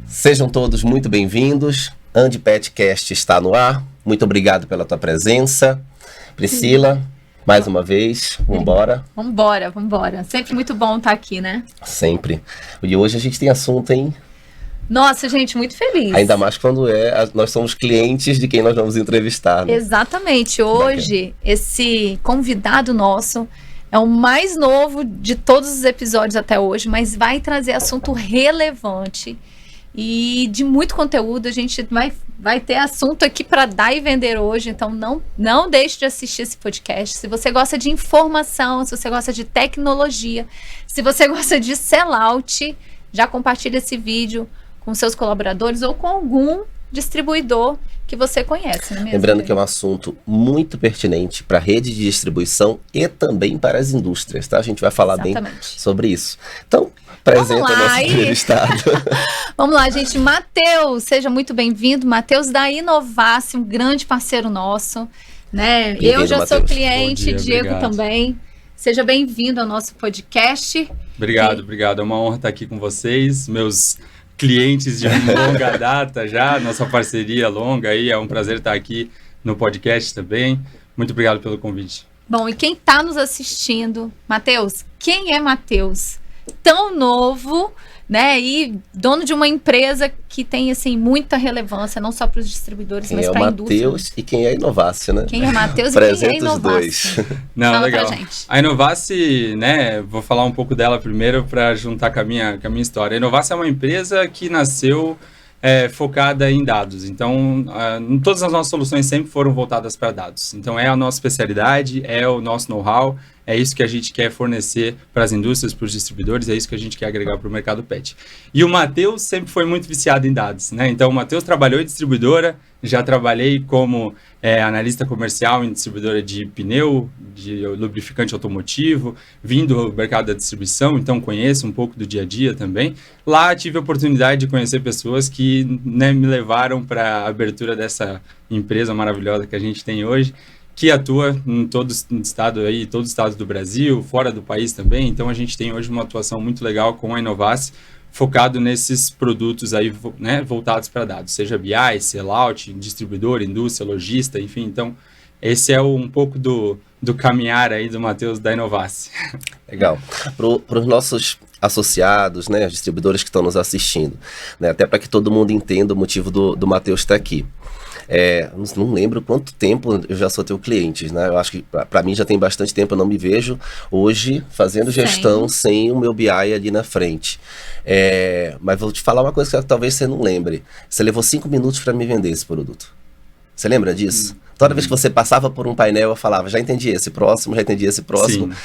Sejam todos muito bem-vindos. Andipetcast está no ar. Muito obrigado pela tua presença. Priscila, mais uma vez, vambora. Vambora. Sempre muito bom estar aqui, né? Sempre. E hoje a gente tem assunto, hein? Nossa, gente, muito feliz. Ainda mais quando nós somos clientes de quem nós vamos entrevistar, né? Exatamente. Hoje, esse convidado nosso é o mais novo de todos os episódios até hoje, mas vai trazer assunto relevante e de muito conteúdo. A gente vai ter assunto aqui para dar e vender hoje, então não deixe de assistir esse podcast. Se você gosta de informação, se você gosta de tecnologia, se você gosta de sellout, já compartilha esse vídeo com seus colaboradores ou com algum distribuidor que você conhece, não é mesmo? Lembrando que é um assunto muito pertinente para a rede de distribuição e também para as indústrias, tá? A gente vai falar Exatamente. bem sobre isso. Então, apresenta o nosso entrevistado. Vamos lá, gente. Matheus, seja muito bem-vindo. Matheus da Inovace, um grande parceiro nosso, né? Eu já sou cliente, dia, Diego obrigado. também. Seja bem-vindo ao nosso podcast. Obrigado. É uma honra estar aqui com vocês, meus clientes de longa data já, nossa parceria longa aí, é um prazer estar aqui no podcast também. Muito obrigado pelo convite. Bom, e quem está nos assistindo, Matheus, quem é Matheus? Tão novo, né? E dono de uma empresa que tem, assim, muita relevância, não só para os distribuidores, mas para a indústria. Quem é o Matheus e quem é a Inovace, né? Quem é Matheus e quem é a Apresenta os Inovace? dois. Não, Fala legal. pra gente. A Inovace, né, vou falar um pouco dela primeiro para juntar com a minha história. A Inovace é uma empresa que nasceu focada em dados. Então, todas as nossas soluções sempre foram voltadas para dados. Então, é a nossa especialidade, é o nosso know-how, é isso que a gente quer fornecer para as indústrias, para os distribuidores, é isso que a gente quer agregar para o mercado pet. E o Matheus sempre foi muito viciado em dados, né? Então, o Matheus trabalhou em distribuidora, já trabalhei como analista comercial em distribuidora de pneu, de lubrificante automotivo, vim do mercado da distribuição, então conheço um pouco do dia a dia também. Lá tive a oportunidade de conhecer pessoas que, né, me levaram para a abertura dessa empresa maravilhosa que a gente tem hoje, que atua em todo o estado aí, todos os estados do Brasil, fora do país também. Então a gente tem hoje uma atuação muito legal com a Inovace, focado nesses produtos aí, né, voltados para dados, seja BI, sellout, distribuidor, indústria, lojista, enfim. Então esse é um pouco do caminhar aí do Matheus da Inovace. Legal. Para os nossos associados, né, os distribuidores que estão nos assistindo, né, até para que todo mundo entenda o motivo do Matheus estar aqui. Não lembro quanto tempo eu já sou teu cliente, né? Eu acho que para mim já tem bastante tempo, eu não me vejo hoje fazendo gestão sem o meu BI ali na frente. Mas vou te falar uma coisa que talvez você não lembre. Você levou 5 minutos para me vender esse produto. Você lembra disso? Toda vez que você passava por um painel, eu falava, já entendi esse próximo.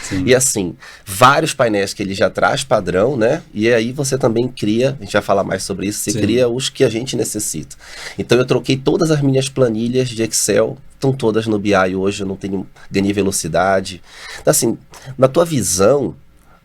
Sim. E assim, vários painéis que ele já traz padrão, né? E aí você também cria, a gente vai falar mais sobre isso, você cria os que a gente necessita. Então eu troquei todas as minhas planilhas de Excel, estão todas no BI hoje, eu não tenho, ganhei velocidade. Então, assim, na tua visão,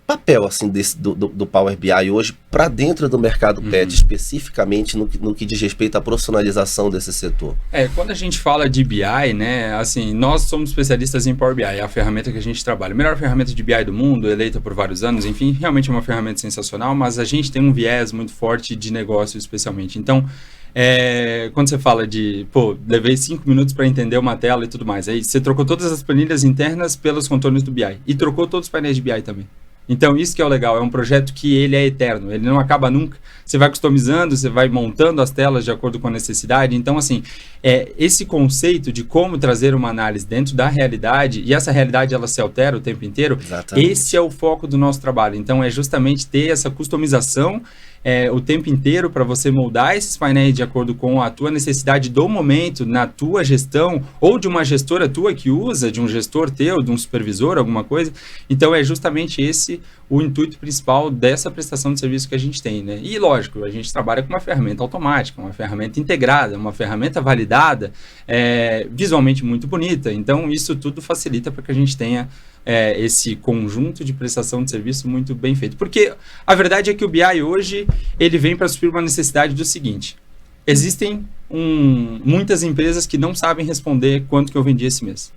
papel assim do Power BI hoje para dentro do mercado pet, especificamente no que diz respeito à profissionalização desse setor? Quando a gente fala de BI, né, assim, nós somos especialistas em Power BI, é a ferramenta que a gente trabalha. A melhor ferramenta de BI do mundo, eleita por vários anos, enfim, realmente é uma ferramenta sensacional, mas a gente tem um viés muito forte de negócio especialmente. Então, quando você fala de, levei 5 minutos para entender uma tela e tudo mais, aí você trocou todas as planilhas internas pelos contornos do BI e trocou todos os painéis de BI também. Então, isso que é o legal, é um projeto que ele é eterno, ele não acaba nunca. Você vai customizando, você vai montando as telas de acordo com a necessidade. Então, assim, esse conceito de como trazer uma análise dentro da realidade, e essa realidade ela se altera o tempo inteiro, Exatamente. Esse é o foco do nosso trabalho. Então, é justamente ter essa customização o tempo inteiro para você moldar esses painéis de acordo com a tua necessidade do momento, na tua gestão, ou de uma gestora tua que usa, de um gestor teu, de um supervisor, alguma coisa. Então, é justamente esse o intuito principal dessa prestação de serviço que a gente tem, né? E, lógico, a gente trabalha com uma ferramenta automática, uma ferramenta integrada, uma ferramenta validada, visualmente muito bonita. Então, isso tudo facilita para que a gente tenha esse conjunto de prestação de serviço muito bem feito. Porque a verdade é que o BI hoje, ele vem para suprir uma necessidade do seguinte: existem muitas empresas que não sabem responder quanto que eu vendi esse mês.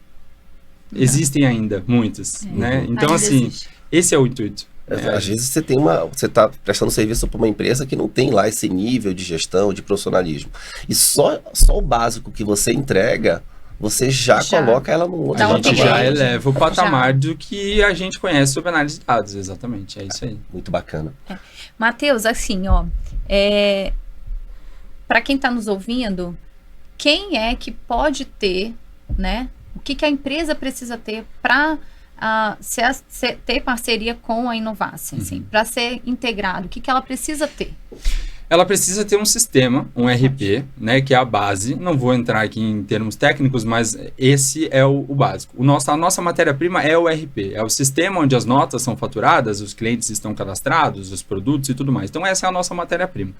Existem ainda muitas, né? Então, assim, esse é o intuito. Às vezes você está prestando serviço para uma empresa que não tem lá esse nível de gestão, de profissionalismo. E só o básico que você entrega, você já coloca ela num outro A gente patamar. já eleva o patamar do que a gente conhece sobre análise de dados, exatamente, é isso aí. Muito bacana. Matheus, assim, ó, para quem está nos ouvindo, quem é que pode ter, né? O que a empresa precisa ter para ter parceria com a Inovace, assim, para ser integrado? O que ela precisa ter? Ela precisa ter um sistema, um RP, né, que é a base. Não vou entrar aqui em termos técnicos, mas esse é o básico. A nossa matéria-prima é o RP, é o sistema onde as notas são faturadas, os clientes estão cadastrados, os produtos e tudo mais. Então essa é a nossa matéria-prima.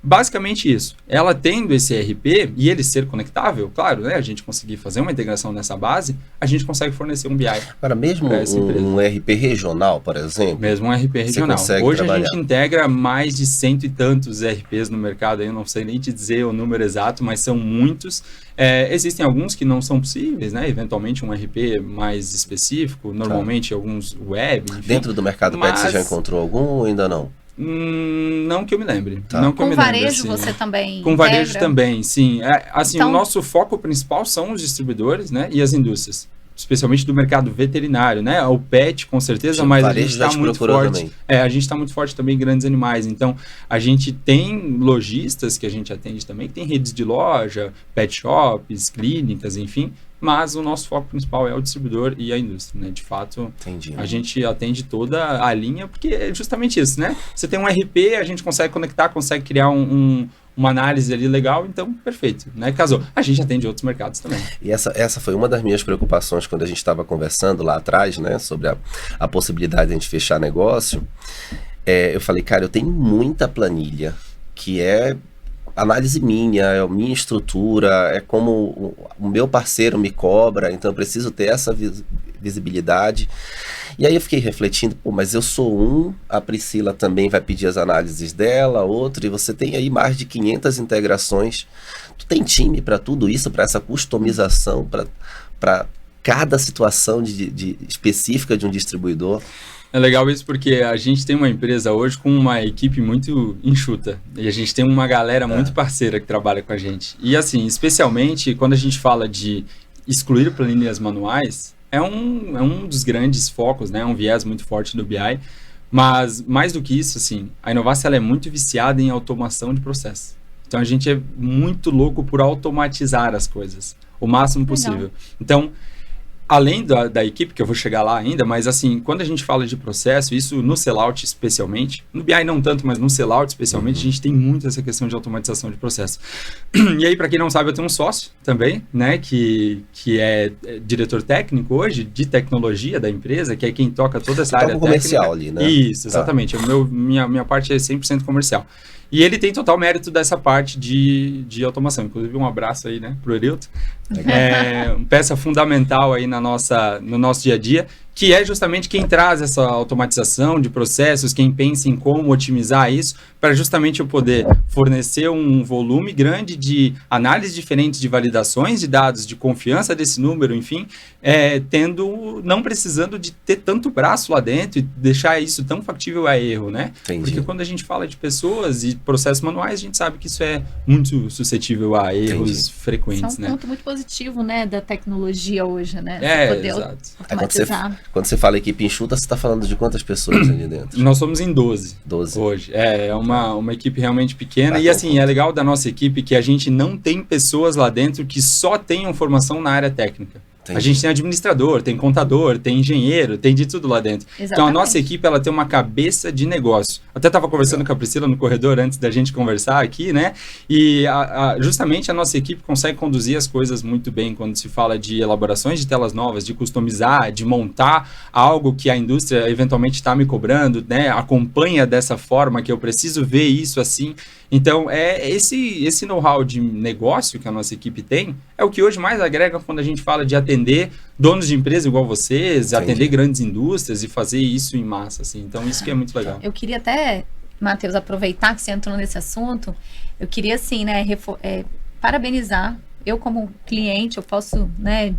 Basicamente isso. Ela tendo esse RP e ele ser conectável, claro, né, a gente conseguir fazer uma integração nessa base, a gente consegue fornecer um BI. Agora, mesmo um RP regional, por exemplo? Mesmo um RP regional. Hoje trabalhar. A gente integra mais de 100 e tantos RPs no mercado, eu não sei nem te dizer o número exato, mas são muitos. Existem alguns que não são possíveis, né? Eventualmente um RP mais específico, normalmente alguns web. Enfim. Dentro do mercado pet você já encontrou algum ou ainda não? Não que eu me lembre. Tá. Não que com eu me varejo lembre, assim. Você também Com varejo integra? também, sim. Então, o nosso foco principal são os distribuidores, né, e as indústrias. Especialmente do mercado veterinário, né? O pet, com certeza, mas a gente está muito forte. Também. A gente está muito forte também em grandes animais. Então, a gente tem lojistas que a gente atende também, que tem redes de loja, pet shops, clínicas, enfim. Mas o nosso foco principal é o distribuidor e a indústria, né? De fato, a gente atende toda a linha, porque é justamente isso, né? Você tem um RP, a gente consegue conectar, consegue criar uma análise ali legal, então, perfeito, né? Casou. A gente atende outros mercados também. E essa foi uma das minhas preocupações quando a gente estava conversando lá atrás, né? Sobre a possibilidade de a gente fechar negócio. Eu falei, cara, eu tenho muita planilha, que é análise minha, é a minha estrutura, é como o meu parceiro me cobra, então eu preciso ter essa visibilidade. E aí eu fiquei refletindo, mas eu sou a Priscila também vai pedir as análises dela, outra, e você tem aí mais de 500 integrações. Tu tem time para tudo isso, para essa customização, para cada situação específica de um distribuidor? É legal isso porque a gente tem uma empresa hoje com uma equipe muito enxuta e a gente tem uma galera muito parceira que trabalha com a gente. E assim, especialmente quando a gente fala de excluir planilhas manuais, é um dos grandes focos, né? Um viés muito forte do BI. Mas mais do que isso, assim, a Inovace ela é muito viciada em automação de processo. Então a gente é muito louco por automatizar as coisas o máximo possível. Então, além da equipe, que eu vou chegar lá ainda, mas assim, quando a gente fala de processo, isso no sellout especialmente, no BI não tanto, mas no sellout especialmente, a gente tem muito essa questão de automatização de processo. E aí, para quem não sabe, eu tenho um sócio também, né, que é diretor técnico hoje de tecnologia da empresa, que é quem toca toda essa área comercial ali, né? Isso, exatamente. Minha parte é 100% comercial. E ele tem total mérito dessa parte de automação. Inclusive, um abraço aí, né, pro Erilton. Uma peça fundamental aí no nosso dia a dia, que é justamente quem traz essa automatização de processos, quem pensa em como otimizar isso, para justamente eu poder fornecer um volume grande de análises diferentes de validações de dados, de confiança desse número, enfim, não precisando de ter tanto braço lá dentro e deixar isso tão factível a erro, né? Entendi. Porque quando a gente fala de pessoas e processos manuais, a gente sabe que isso é muito suscetível a erros frequentes, né? É um ponto muito positivo, né, da tecnologia hoje, né? Poder exato. Quando você fala equipe enxuta, você está falando de quantas pessoas ali dentro? Nós somos em 12 hoje. É uma equipe realmente pequena. E assim, é legal da nossa equipe que a gente não tem pessoas lá dentro que só tenham formação na área técnica. Entendi. A gente tem administrador, tem contador, tem engenheiro, tem de tudo lá dentro. Exatamente. Então a nossa equipe ela tem uma cabeça de negócio. Até estava conversando com a Priscila no corredor antes da gente conversar aqui, né? E justamente a nossa equipe consegue conduzir as coisas muito bem quando se fala de elaborações de telas novas, de customizar, de montar algo que a indústria eventualmente está me cobrando, né? Acompanha dessa forma que eu preciso ver isso assim. Então, esse know-how de negócio que a nossa equipe tem é o que hoje mais agrega quando a gente fala de atender donos de empresa igual vocês, atender grandes indústrias e fazer isso em massa, assim. Então, isso que é muito legal. Eu queria até, Matheus, aproveitar que você entrou nesse assunto, eu queria, assim, né, parabenizar. Eu, como cliente, eu posso, né,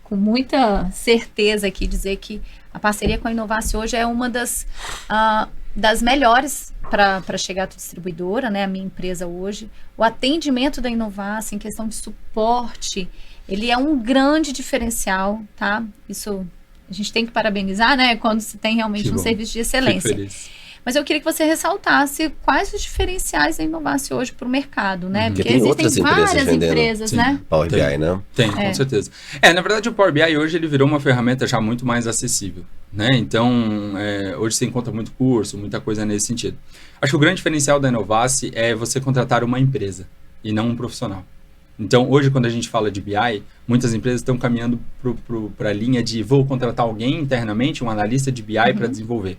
com muita certeza aqui dizer que A parceria com a Inovace hoje é uma das melhores para chegar à tua distribuidora, né? A minha empresa hoje. O atendimento da Inovace em questão de suporte, ele é um grande diferencial, tá? Isso a gente tem que parabenizar, né? Quando se tem realmente um serviço de excelência. Fico feliz. Mas eu queria que você ressaltasse quais os diferenciais da Inovace hoje para o mercado, né? Porque tem outras existem várias empresas, né? Power BI, né? Tem, com certeza. Na verdade, o Power BI hoje ele virou uma ferramenta já muito mais acessível, né? Então, hoje você encontra muito curso, muita coisa nesse sentido. Acho que o grande diferencial da Inovace é você contratar uma empresa e não um profissional. Então, hoje, quando a gente fala de BI, muitas empresas estão caminhando para a linha de vou contratar alguém internamente, um analista de BI para desenvolver.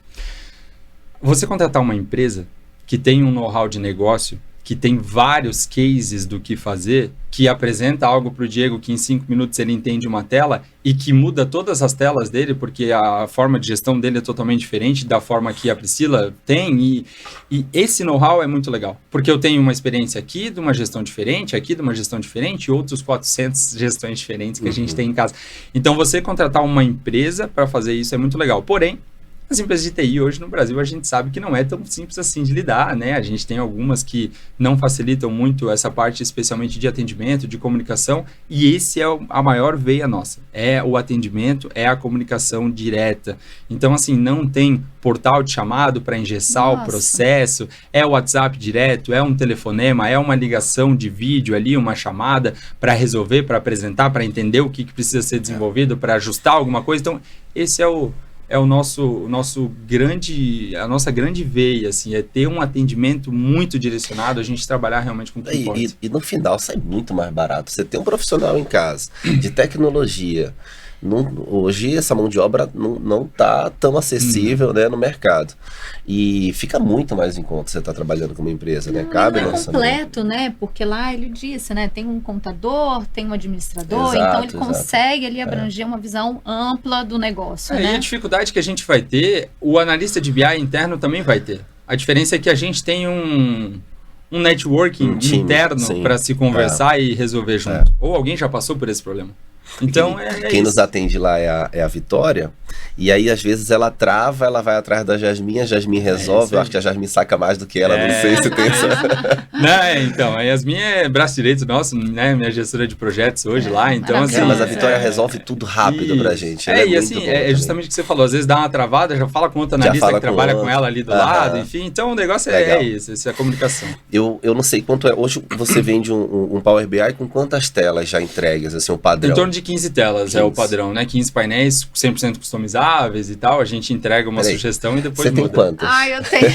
Você contratar uma empresa que tem um know-how de negócio, que tem vários cases do que fazer, que apresenta algo para o Diego que em 5 minutos ele entende uma tela e que muda todas as telas dele, porque a forma de gestão dele é totalmente diferente da forma que a Priscila tem. E esse know-how é muito legal, porque eu tenho uma experiência aqui de uma gestão diferente, aqui de uma gestão diferente e outros 400 gestões diferentes que a gente tem em casa. Então, você contratar uma empresa para fazer isso é muito legal. Porém, as empresas de TI hoje no Brasil, a gente sabe que não é tão simples assim de lidar, né? A gente tem algumas que não facilitam muito essa parte, especialmente de atendimento, de comunicação, e esse é a maior veia nossa. É o atendimento, é a comunicação direta. Então, assim, não tem portal de chamado para engessar o processo, é o WhatsApp direto, é um telefonema, é uma ligação de vídeo ali, uma chamada para resolver, para apresentar, para entender o que precisa ser desenvolvido, para ajustar alguma coisa. Então, esse é a nossa grande veia, assim, é ter um atendimento muito direcionado, a gente trabalhar realmente com clientes. E no final sai muito mais barato. Você tem um profissional em casa de tecnologia. Hoje essa mão de obra não está tão acessível, né, no mercado. E fica muito mais em conta você estar trabalhando com uma empresa, né? Cabe não é completo, né? Porque lá ele disse, né? Tem um contador, tem um administrador, então ele consegue ali abranger uma visão ampla do negócio, né? E a dificuldade que a gente vai ter, o analista de BI interno também vai ter. A diferença é que a gente tem um networking interno para se conversar e resolver junto. Ou alguém já passou por esse problema. Então, quem nos atende lá é a Vitória, e aí às vezes ela trava, ela vai atrás da Jasmin, a Jasmin resolve, eu acho que a Jasmin saca mais do que ela, não sei se tem essa... Não, então, a Jasmin é braço direito nosso, né, minha gestora de projetos hoje lá, então assim... mas a Vitória resolve tudo rápido pra gente. E assim, é justamente o que você falou, às vezes dá uma travada, já fala com outra analista que trabalha com ela ali do lado, enfim, então o negócio é isso, essa é a comunicação. Eu não sei quanto é, hoje você vende um Power BI com quantas telas já entregues, assim, o padrão? Em torno de 15 telas 15. É o padrão, né? 15 painéis 100% customizáveis e tal. A gente entrega uma sugestão e depois muda. Você tem quantas? Eu tenho...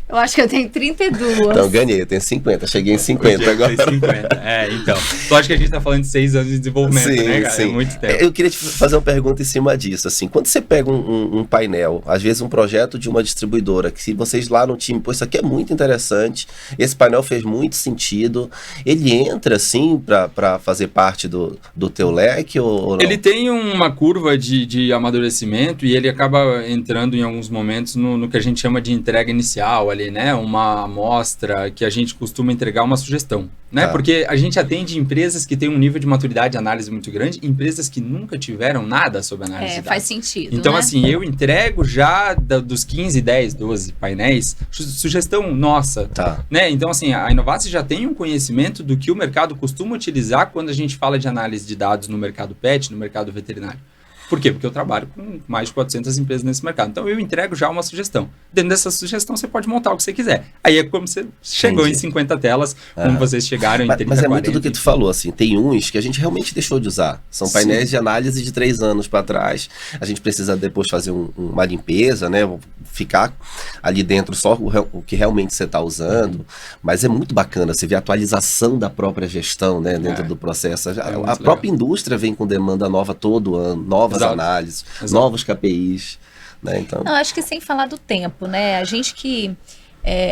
Eu acho que eu tenho 32. Então ganhei, eu tenho 50. Cheguei em 50 agora. Tem 50. Então. Só acho que a gente tá falando de 6 anos de desenvolvimento, né, cara? Sim. É muito tempo. Eu queria te fazer uma pergunta em cima disso. Assim, quando você pega um painel, às vezes um projeto de uma distribuidora, que se vocês lá no time, isso aqui é muito interessante, esse painel fez muito sentido, ele entra, assim, para fazer parte do teu leque ou não? Ele tem uma curva de amadurecimento e ele acaba entrando em alguns momentos no que a gente chama de entrega inicial ali, né? Uma amostra que a gente costuma entregar uma sugestão, né? Porque a gente atende empresas que têm um nível de maturidade de análise muito grande, empresas que nunca tiveram nada sobre análise de dados. Faz sentido, então, né? assim, eu entrego já dos 15, 10, 12 painéis, sugestão nossa, né? Então, assim, a Inovace já tem um conhecimento do que o mercado costuma utilizar quando a gente fala de análise de dados no mercado pet, no mercado veterinário. Por quê? Porque eu trabalho com mais de 400 empresas nesse mercado. Então, eu entrego já uma sugestão. Dentro dessa sugestão, você pode montar o que você quiser. Aí é como você chegou em 50 telas, como vocês chegaram em 30, Mas é 40, muito do que tu falou, assim. Tem uns que a gente realmente deixou de usar. São painéis de análise de 3 anos para trás. A gente precisa depois fazer uma limpeza, né? Ficar ali dentro só o que realmente você está usando. Mas é muito bacana você ver a atualização da própria gestão, né? Dentro do processo. A própria indústria vem com demanda nova todo ano, novas análises, novos KPIs, né? Então... Não, acho que sem falar do tempo, né? A gente que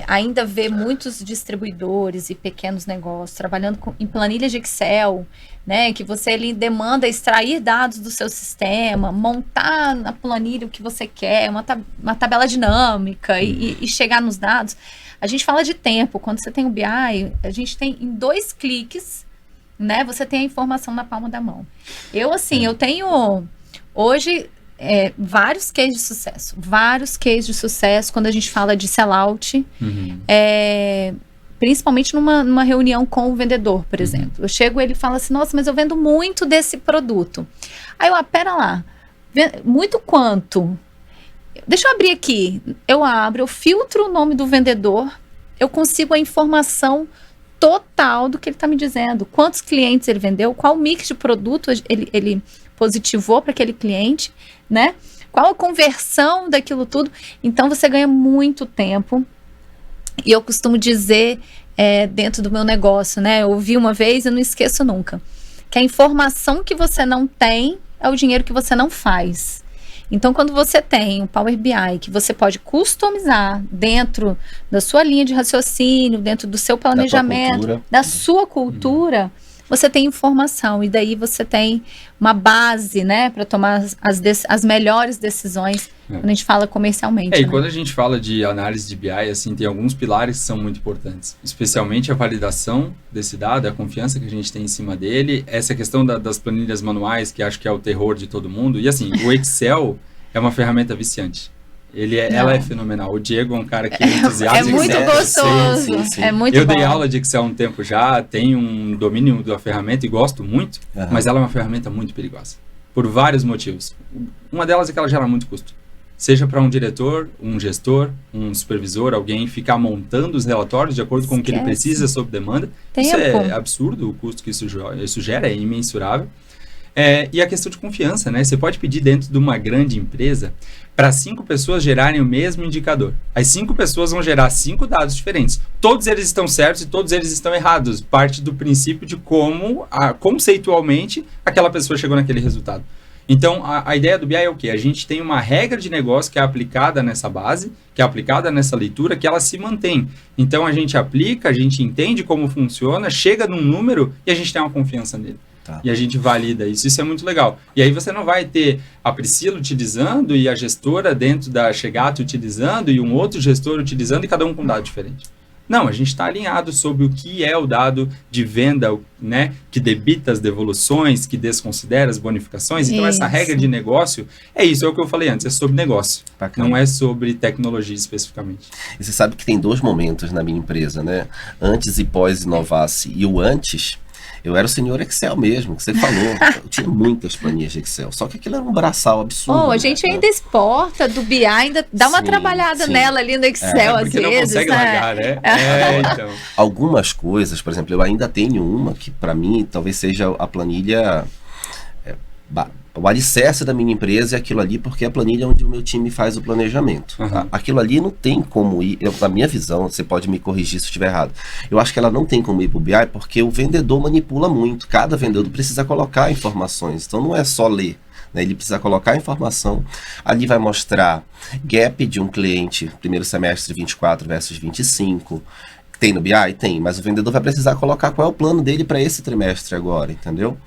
ainda vê muitos distribuidores e pequenos negócios trabalhando em planilhas de Excel, né? Que você ali demanda extrair dados do seu sistema, montar na planilha o que você quer, uma tabela dinâmica e chegar nos dados. A gente fala de tempo. Quando você tem o BI, a gente tem em 2 cliques, né? Você tem a informação na palma da mão. Eu tenho... Hoje, vários cases de sucesso quando a gente fala de sellout, principalmente numa reunião com o vendedor, por exemplo. Eu chego e ele fala assim, nossa, mas eu vendo muito desse produto. Aí eu, pera lá, muito quanto? Deixa eu abrir aqui. Eu abro, eu filtro o nome do vendedor, eu consigo a informação total do que ele está me dizendo. Quantos clientes ele vendeu, qual mix de produto ele positivou para aquele cliente, né? Qual a conversão daquilo tudo. Então, você ganha muito tempo. E eu costumo dizer, dentro do meu negócio, né? Eu ouvi uma vez e não esqueço nunca. Que a informação que você não tem é o dinheiro que você não faz. Então, quando você tem um Power BI que você pode customizar dentro da sua linha de raciocínio, dentro do seu planejamento, da sua cultura, você tem informação e daí você tem uma base, né, para tomar as melhores decisões quando a gente fala comercialmente. E quando a gente fala de análise de BI, assim, tem alguns pilares que são muito importantes, especialmente a validação desse dado, a confiança que a gente tem em cima dele, essa questão das planilhas manuais, que acho que é o terror de todo mundo, e assim, o Excel é uma ferramenta viciante. Ela é fenomenal. O Diego é um cara que é entusiasta. É muito gostoso. Sim. É muito Eu dei aula de Excel há um tempo já, tenho um domínio da ferramenta e gosto muito, mas ela é uma ferramenta muito perigosa. Por vários motivos. Uma delas é que ela gera muito custo. Seja para um diretor, um gestor, um supervisor, alguém ficar montando os relatórios de acordo com o que ele precisa sob demanda. Isso é absurdo, o custo que isso gera é imensurável. E a questão de confiança, né? Você pode pedir dentro de uma grande empresa para 5 pessoas gerarem o mesmo indicador. As 5 pessoas vão gerar 5 dados diferentes. Todos eles estão certos e todos eles estão errados. Parte do princípio de como, conceitualmente, aquela pessoa chegou naquele resultado. Então, a ideia do BI é o quê? A gente tem uma regra de negócio que é aplicada nessa base, que é aplicada nessa leitura, que ela se mantém. Então, a gente aplica, a gente entende como funciona, chega num número e a gente tem uma confiança nele. E a gente valida isso. Isso é muito legal. E aí você não vai ter a Priscila utilizando e a gestora dentro da Chegato utilizando e um outro gestor utilizando e cada um com um dado diferente. Não, a gente está alinhado sobre o que é o dado de venda, né, que debita as devoluções, que desconsidera as bonificações. Então, essa regra de negócio, é o que eu falei antes, é sobre negócio. Bacana. Não é sobre tecnologia especificamente. E você sabe que tem 2 momentos na minha empresa, né? Antes e pós Inovace. E o antes... Eu era o senhor Excel mesmo, que você falou. Eu tinha muitas planilhas de Excel. Só que aquilo era um braçal absurdo. A gente ainda exporta do BI, ainda dá uma trabalhada nela ali no Excel, às vezes. Não consegue largar, né? Então. Algumas coisas, por exemplo, eu ainda tenho uma que, para mim, talvez seja a planilha... O alicerce da minha empresa é aquilo ali, porque é a planilha onde o meu time faz o planejamento. Aquilo ali não tem como ir, na minha visão, você pode me corrigir se eu estiver errado, eu acho que ela não tem como ir para o BI, porque o vendedor manipula muito, cada vendedor precisa colocar informações, então não é só ler, né? Ele precisa colocar informação, ali vai mostrar gap de um cliente, primeiro semestre 24 versus 25, tem no BI? Tem, mas o vendedor vai precisar colocar qual é o plano dele para esse trimestre agora, entendeu?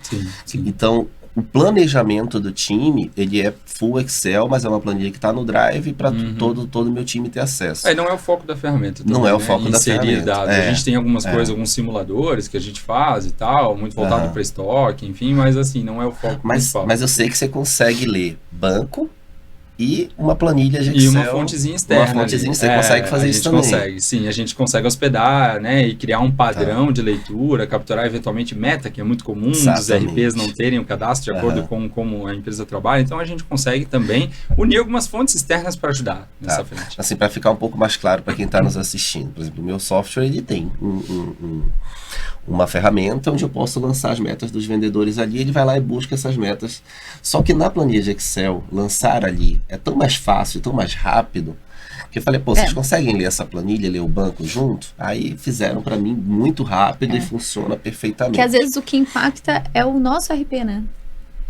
Sim. Então, o planejamento do time, ele é full Excel, mas é uma planilha que está no Drive para todo o meu time ter acesso. Não é o foco da ferramenta também, não é o foco da ferramenta. Dados. A gente tem algumas coisas, alguns simuladores que a gente faz e tal, muito voltado para estoque, enfim, mas assim, não é o foco principal. Mas eu sei que você consegue ler banco e uma planilha de Excel. E uma fontezinha externa. Uma fontezinha, você consegue fazer isso também. A gente consegue hospedar, né, e criar um padrão de leitura, capturar eventualmente meta, que é muito comum dos RPs não terem o cadastro de acordo com como a empresa trabalha. Então, a gente consegue também unir algumas fontes externas para ajudar nessa frente. Assim, para ficar um pouco mais claro para quem está nos assistindo. Por exemplo, o meu software, ele tem uma ferramenta onde eu posso lançar as metas dos vendedores ali, ele vai lá e busca essas metas. Só que na planilha de Excel, lançar ali é tão mais fácil, tão mais rápido, que eu falei, vocês conseguem ler essa planilha, ler o banco junto? Aí fizeram para mim muito rápido e funciona perfeitamente. Que às vezes o que impacta é o nosso RP, né?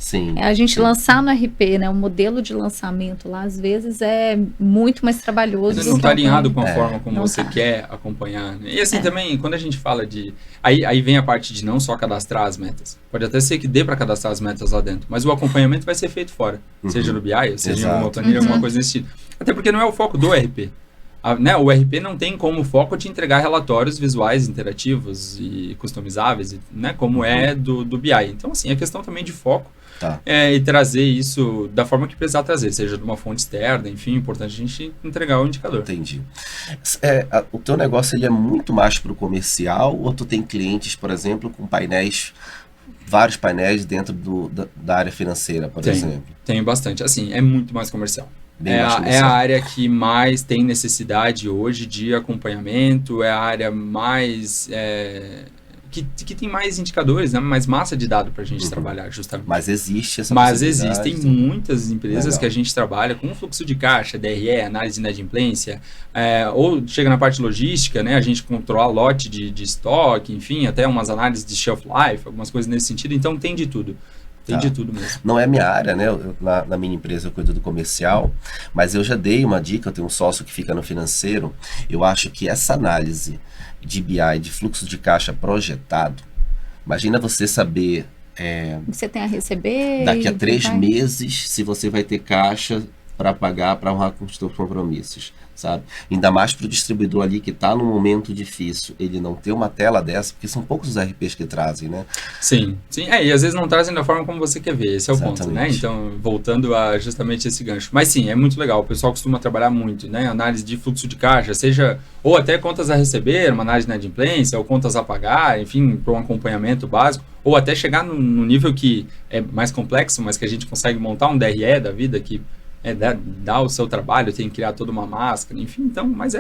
Sim. A gente lançar no RP, né? O modelo de lançamento lá, às vezes, é muito mais trabalhoso. Você não está alinhado com a forma como você quer acompanhar. Né? E assim, também, quando a gente fala de... Aí vem a parte de não só cadastrar as metas. Pode até ser que dê para cadastrar as metas lá dentro, mas o acompanhamento vai ser feito fora. Seja no BI, seja em alguma planilha, alguma coisa desse tipo. Até porque não é o foco do RP. né, o RP não tem como foco te entregar relatórios visuais interativos e customizáveis, né, como é do BI. Então, assim, é questão também de foco. Tá. E trazer isso da forma que precisar trazer, seja de uma fonte externa, enfim, é importante a gente entregar o indicador. Entendi. O teu negócio ele é muito mais para o comercial ou tu tem clientes, por exemplo, com painéis, vários painéis dentro da área financeira, por exemplo? Tem bastante. Assim, é muito mais comercial. Bem mais É comercial. a área que mais tem necessidade hoje de acompanhamento, é a área mais... que tem mais indicadores, né? Mais massa de dado para a gente trabalhar, justamente. Mas existe essa Mas possibilidade. existem muitas empresas Legal. que a gente trabalha com fluxo de caixa, DRE, análise de inadimplência, ou chega na parte logística, né? A gente controla lote de estoque, enfim, até umas análises de shelf life, algumas coisas nesse sentido. Então tem de tudo. Tem de tudo mesmo. Não é minha área, né? Na minha empresa eu cuido do comercial, mas eu já dei uma dica, eu tenho um sócio que fica no financeiro. Eu acho que essa análise de BI, de fluxo de caixa projetado, imagina você saber Você tem a receber. daqui a e 3 vai. meses se você vai ter caixa para pagar, para honrar com os seus compromissos, sabe? Ainda mais para o distribuidor ali que está num momento difícil, ele não ter uma tela dessa, porque são poucos os RPs que trazem, né? Sim. E às vezes não trazem da forma como você quer ver, esse é o ponto, né? Exatamente. Então, voltando a justamente esse gancho. Mas sim, é muito legal, o pessoal costuma trabalhar muito, né? Análise de fluxo de caixa, seja, ou até contas a receber, uma análise de inadimplência, ou contas a pagar, enfim, para um acompanhamento básico, ou até chegar no nível que é mais complexo, mas que a gente consegue montar um DRE da vida que dá o seu trabalho, tem que criar toda uma máscara, enfim, então, mas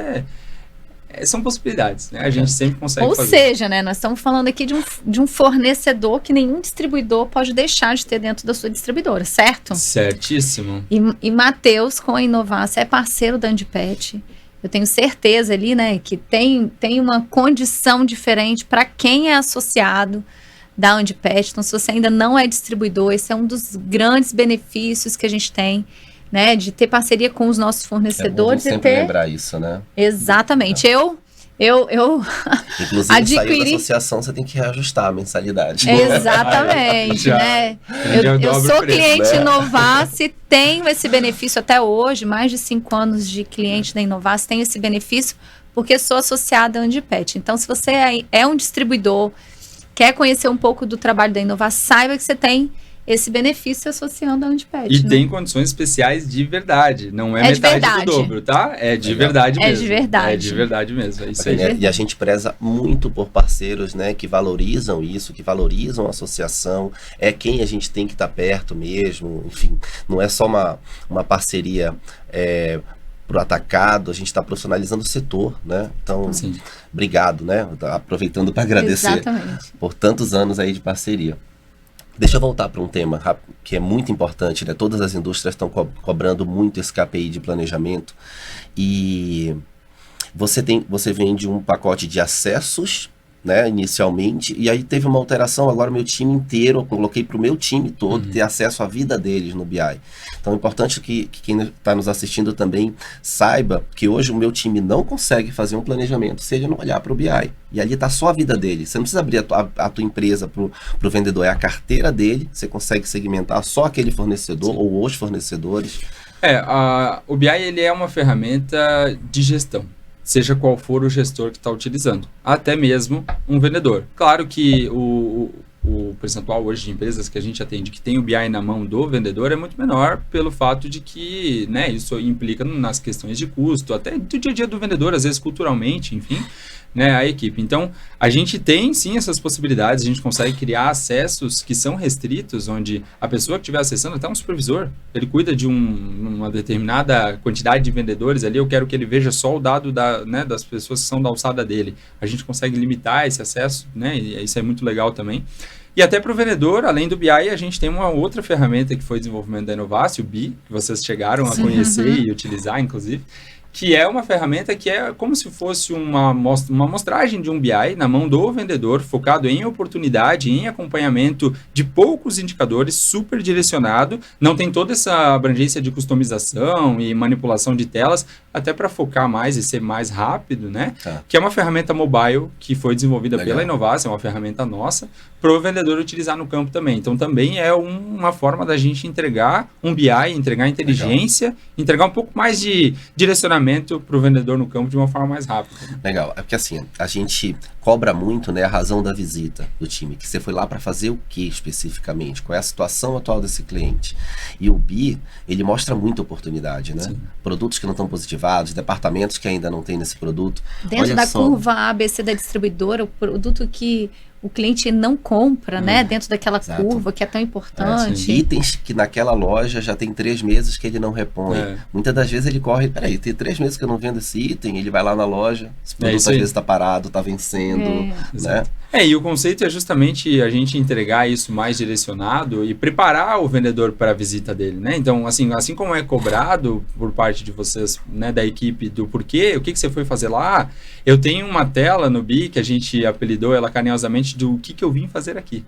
são possibilidades, né? A gente sempre consegue Ou fazer. seja, né, nós estamos falando aqui de um fornecedor que nenhum distribuidor pode deixar de ter dentro da sua distribuidora, certo? Certíssimo. E Matheus, com a Inovace, é parceiro da Andipet. Eu tenho certeza ali, né, que tem uma condição diferente para quem é associado da Andipet. Então, se você ainda não é distribuidor, esse é um dos grandes benefícios que a gente tem, né, de ter parceria com os nossos fornecedores É bom sempre lembrar isso, né? Exatamente. Eu Inclusive, saiu da adquiri. associação, você tem que reajustar a mensalidade. Exatamente, Já. né? Já Eu dobra o sou preço, cliente né? Inovace, tenho esse benefício até hoje, mais de 5 anos de cliente da Inovace, tenho esse benefício porque sou associada à Andipet. Então, se você é um distribuidor, quer conhecer um pouco do trabalho da Inovace, saiba que você tem esse benefício associando a Andipet. E né? tem condições especiais de verdade, não é É de metade verdade. do dobro, tá? É de Legal. verdade É mesmo. de verdade. É de verdade mesmo, é isso aí. E a gente preza muito por parceiros, né, que valorizam isso, que valorizam a associação, é quem a gente tem que estar perto mesmo, enfim, não é só uma parceria pro atacado, a gente está profissionalizando o setor, né? Então, Sim. obrigado, né? Aproveitando para agradecer Exatamente. por tantos anos aí de parceria. Deixa eu voltar para um tema que é muito importante, né? Todas as indústrias estão cobrando muito esse KPI de planejamento e você vende um pacote de acessos, né, inicialmente, e aí teve uma alteração, agora meu time inteiro, eu coloquei para o meu time todo ter acesso à vida deles no BI. Então é importante que quem está nos assistindo também saiba que hoje o meu time não consegue fazer um planejamento se ele não olhar para o BI. E ali está só a vida dele. Você não precisa abrir a tua empresa para o vendedor, é a carteira dele, você consegue segmentar só aquele fornecedor ou os fornecedores. O BI ele é uma ferramenta de gestão, seja qual for o gestor que está utilizando, até mesmo um vendedor. Claro que o percentual hoje de empresas que a gente atende que tem o BI na mão do vendedor é muito menor pelo fato de que, né, isso implica nas questões de custo, até do dia a dia do vendedor, às vezes culturalmente, enfim, né, a equipe. Então, a gente tem sim essas possibilidades, a gente consegue criar acessos que são restritos, onde a pessoa que estiver acessando, até um supervisor, ele cuida de uma determinada quantidade de vendedores ali, eu quero que ele veja só o dado das pessoas que são da alçada dele. A gente consegue limitar esse acesso, né, e isso é muito legal também. E até para o vendedor, além do BI, a gente tem uma outra ferramenta que foi desenvolvimento da Inovace, o BI, que vocês chegaram a conhecer e utilizar, inclusive, que é uma ferramenta que é como se fosse uma amostragem de um BI na mão do vendedor, focado em oportunidade, em acompanhamento de poucos indicadores, super direcionado, não tem toda essa abrangência de customização e manipulação de telas, até para focar mais e ser mais rápido, né? Tá. Que é uma ferramenta mobile que foi desenvolvida Legal. pela Inovace, é uma ferramenta nossa, para o vendedor utilizar no campo também. Então, também é uma forma da gente entregar um BI, entregar inteligência, entregar um pouco mais de direcionamento treinamento para o vendedor no campo de uma forma mais rápida. Legal, é porque assim, a gente cobra muito, né, a razão da visita do time, que você foi lá para fazer o que especificamente, qual é a situação atual desse cliente. E o BI, ele mostra muita oportunidade, né? Sim. Produtos que não estão positivados, departamentos que ainda não tem nesse produto. Dentro Olha da só. curva ABC da distribuidora, o produto que o cliente não compra, né? Dentro daquela Exato. curva que é tão importante. Itens que naquela loja já tem 3 meses que ele não repõe. Muitas das vezes ele corre, peraí, tem 3 meses que eu não vendo esse item, ele vai lá na loja, esse produto às vezes está parado, está vencendo, né? E o conceito é justamente a gente entregar isso mais direcionado e preparar o vendedor para a visita dele, né? Então, assim como é cobrado por parte de vocês, né, da equipe, do porquê, o que você foi fazer lá, eu tenho uma tela no BI que a gente apelidou ela carinhosamente do que eu vim fazer aqui.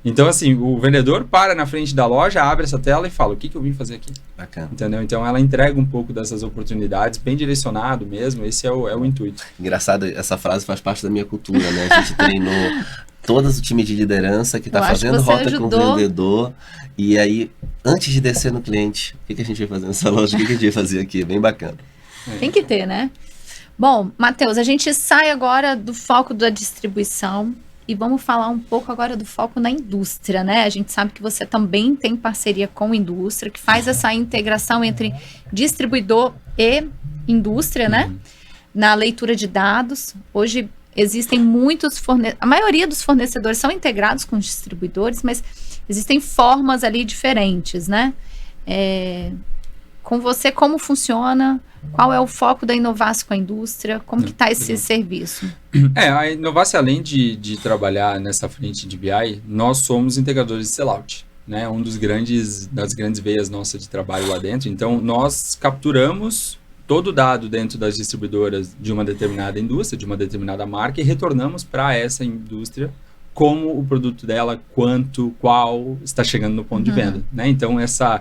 Então, assim, o vendedor para na frente da loja, abre essa tela e fala, o que eu vim fazer aqui? Bacana. Entendeu? Então, ela entrega um pouco dessas oportunidades, bem direcionado mesmo, esse é o intuito. Engraçado, essa frase faz parte da minha cultura, né? A gente treinou todo o time de liderança que está fazendo rota com o vendedor, e aí, antes de descer no cliente, o que a gente vai fazer nessa loja? O que a gente vai fazer aqui? Bem bacana. Tem que ter, né? Bom, Matheus, a gente sai agora do foco da distribuição e vamos falar um pouco agora do foco na indústria, né? A gente sabe que você também tem parceria com a indústria, que faz essa integração entre distribuidor e indústria, né? Na leitura de dados. Hoje existem muitos a maioria dos fornecedores são integrados com os distribuidores, mas existem formas ali diferentes, né? Com você, como funciona? Qual é o foco da Inovace com a indústria? Como que está esse serviço? A Inovace, além de trabalhar nessa frente de BI, nós somos integradores de sellout, né? Das grandes veias nossas de trabalho lá dentro. Então, nós capturamos todo o dado dentro das distribuidoras de uma determinada indústria, de uma determinada marca, e retornamos para essa indústria como o produto dela, qual está chegando no ponto de venda, né? Então, essa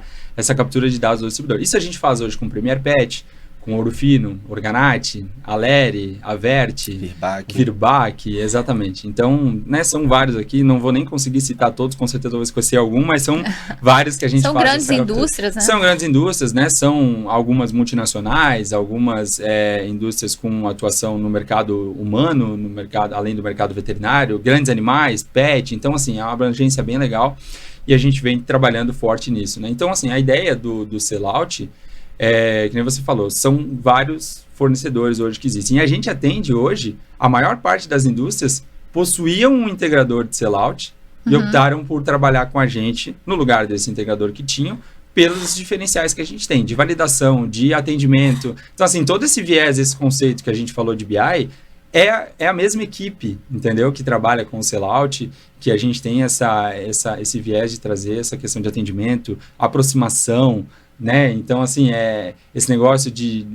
captura de dados do distribuidor. Isso a gente faz hoje com o Premier Pet, com Ouro Fino, Organati, Aleri, Averte, Virbac, exatamente. Então, né, são vários aqui, não vou nem conseguir citar todos, com certeza vou esquecer algum, mas são vários que a gente faz. São grandes indústrias, né? São grandes indústrias, né? São algumas multinacionais, algumas indústrias com atuação no mercado humano, além do mercado veterinário, grandes animais, pet. Então, assim, é uma abrangência bem legal e a gente vem trabalhando forte nisso, né? Então, assim, a ideia do sellout que nem você falou, são vários fornecedores hoje que existem. E a gente atende hoje, a maior parte das indústrias possuíam um integrador de sellout e optaram por trabalhar com a gente no lugar desse integrador que tinham, pelos diferenciais que a gente tem, de validação, de atendimento. Então, assim, todo esse viés, esse conceito que a gente falou de BI, é a mesma equipe, entendeu? Que trabalha com o sellout, que a gente tem esse viés de trazer essa questão de atendimento, aproximação, né? Então, assim, esse negócio de,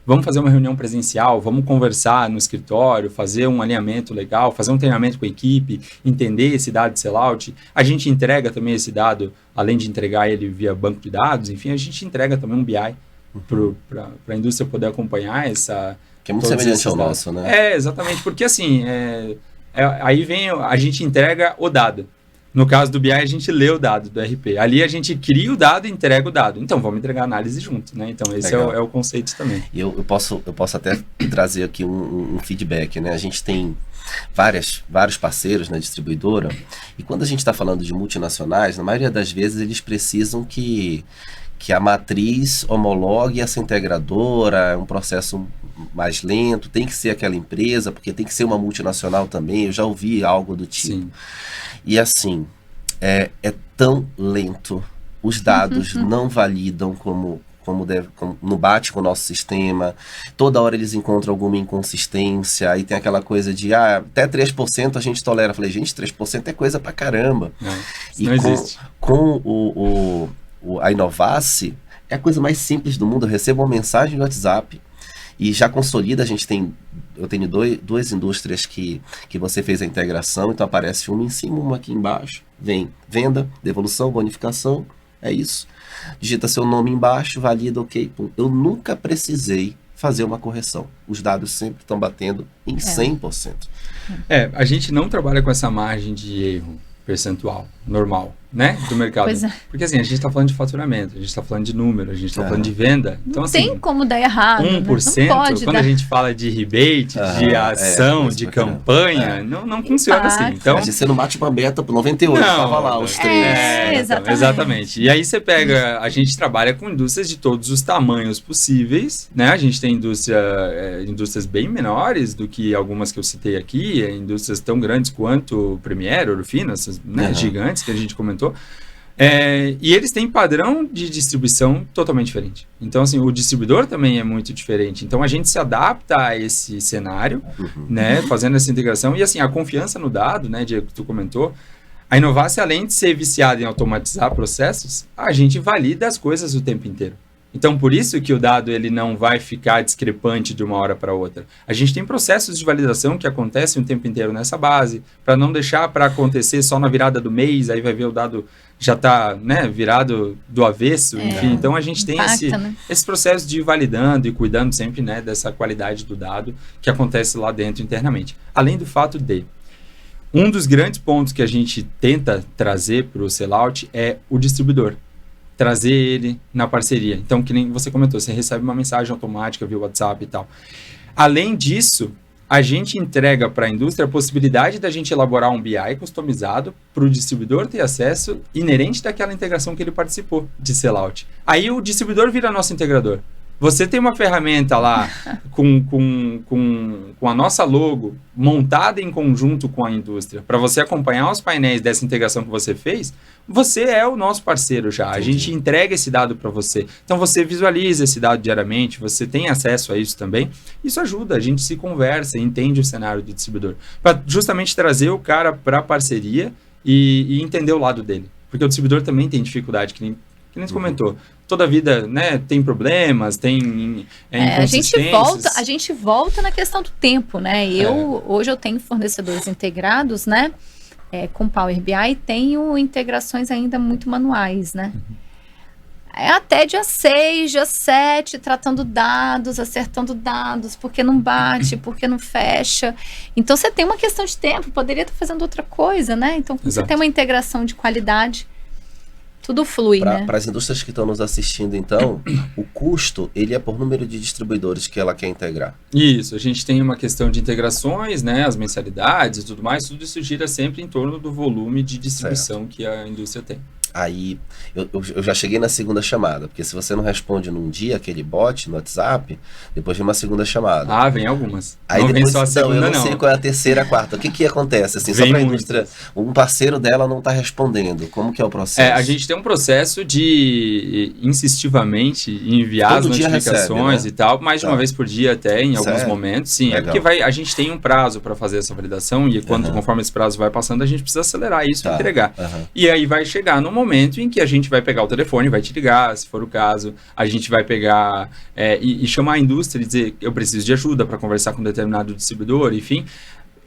vamos fazer uma reunião presencial, vamos conversar no escritório, fazer um alinhamento legal, fazer um treinamento com a equipe, entender esse dado de sellout. A gente entrega também esse dado, além de entregar ele via banco de dados, enfim, a gente entrega também um BI para a indústria poder acompanhar essa... Que é muito semelhante ao nosso, né? Exatamente, porque assim, aí vem, a gente entrega o dado. No caso do BI, a gente lê o dado do RP. Ali a gente cria o dado e entrega o dado. Então, vamos entregar a análise junto, né? Então, esse é o conceito também. E eu posso até trazer aqui um feedback, né? A gente tem vários parceiros na distribuidora, e quando a gente está falando de multinacionais, na maioria das vezes eles precisam que a matriz homologue essa integradora, é um processo mais lento, tem que ser aquela empresa, porque tem que ser uma multinacional também, eu já ouvi algo do tipo. Sim. E assim, é tão lento, os dados não validam como não bate com o nosso sistema, toda hora eles encontram alguma inconsistência, aí tem aquela coisa de, até 3% a gente tolera. Eu falei, gente, 3% é coisa pra caramba. Não existe. Com a Inovace, é a coisa mais simples do mundo. Eu recebo uma mensagem no WhatsApp e já consolida. Eu tenho duas indústrias que você fez a integração, então aparece uma em cima, uma aqui embaixo, vem venda, devolução, bonificação, é isso. Digita seu nome embaixo, valida, ok, pum. Eu nunca precisei fazer uma correção. Os dados sempre estão batendo em 100%. A gente não trabalha com essa margem de erro percentual normal. né, do mercado. Pois é. Porque assim, a gente está falando de faturamento, a gente está falando de número, a gente está falando de venda. Então, Não assim, tem como dar errado. 1%, né? Não pode quando dar. a gente fala de rebate, de ação, de campanha, não funciona assim. Então, você não bate uma meta por 98, tava lá os 3. Exatamente. E aí você pega, a gente trabalha com indústrias de todos os tamanhos possíveis, né? A gente tem indústrias bem menores do que algumas que eu citei aqui, indústrias tão grandes quanto Premier, Orofino, essas, né, gigantes que a gente comentou. E eles têm padrão de distribuição totalmente diferente. Então, assim, o distribuidor também é muito diferente. Então, a gente se adapta a esse cenário, né, fazendo essa integração. E, assim, a confiança no dado, né, Diego, que tu comentou, a Inovace, além de ser viciada em automatizar processos, a gente valida as coisas o tempo inteiro. Então, por isso que o dado ele não vai ficar discrepante de uma hora para outra. A gente tem processos de validação que acontecem o tempo inteiro nessa base, para não deixar para acontecer só na virada do mês, aí vai ver o dado já está, né, virado do avesso, enfim. Então, a gente tem esse processo de ir validando e cuidando sempre, né, dessa qualidade do dado que acontece lá dentro internamente. Além do fato de um dos grandes pontos que a gente tenta trazer para o sellout é o distribuidor. Trazer ele na parceria. Então, que nem você comentou, você recebe uma mensagem automática via WhatsApp e tal. Além disso, a gente entrega para a indústria a possibilidade da gente elaborar um BI customizado para o distribuidor ter acesso inerente daquela integração que ele participou de sellout. Aí o distribuidor vira nosso integrador. Você tem uma ferramenta lá com a nossa logo montada em conjunto com a indústria para você acompanhar os painéis dessa integração que você fez, você é o nosso parceiro já. A gente entrega esse dado para você. Então, você visualiza esse dado diariamente, você tem acesso a isso também. Isso ajuda, a gente se conversa, entende o cenário do distribuidor. Para justamente trazer o cara para a parceria e entender o lado dele. Porque o distribuidor também tem dificuldade, que nem você comentou. Toda a vida, né, tem problemas, tem inconsistências. A gente volta na questão do tempo, né? Hoje eu tenho fornecedores integrados, né? Com Power BI, tenho integrações ainda muito manuais, né? Até dia 6, dia 7, tratando dados, acertando dados, porque não bate, porque não fecha. Então, você tem uma questão de tempo, poderia estar fazendo outra coisa, né? Então, quando você tem uma integração de qualidade, tudo flui, né? Para as indústrias que estão nos assistindo, então, o custo, ele é por número de distribuidores que ela quer integrar. Isso, a gente tem uma questão de integrações, né, as mensalidades e tudo mais, tudo isso gira sempre em torno do volume de distribuição que a indústria tem. Aí, eu já cheguei na segunda chamada, porque se você não responde num dia aquele bot no WhatsApp, depois vem uma segunda chamada. Vem algumas. Aí não depois, vem só a segunda, eu não sei qual é a terceira, a quarta. O que acontece? Assim, só para a indústria, um parceiro dela não está respondendo. Como que é o processo? A gente tem um processo de insistivamente enviar as notificações, né? E tal, mais de uma vez por dia até, em alguns momentos. Sim, legal. Porque a gente tem um prazo para fazer essa validação e conforme esse prazo vai passando, a gente precisa acelerar isso e entregar. E aí vai chegar no momento em que a gente vai pegar o telefone, vai te ligar, se for o caso, a gente vai pegar e chamar a indústria e dizer, eu preciso de ajuda para conversar com um determinado distribuidor, enfim,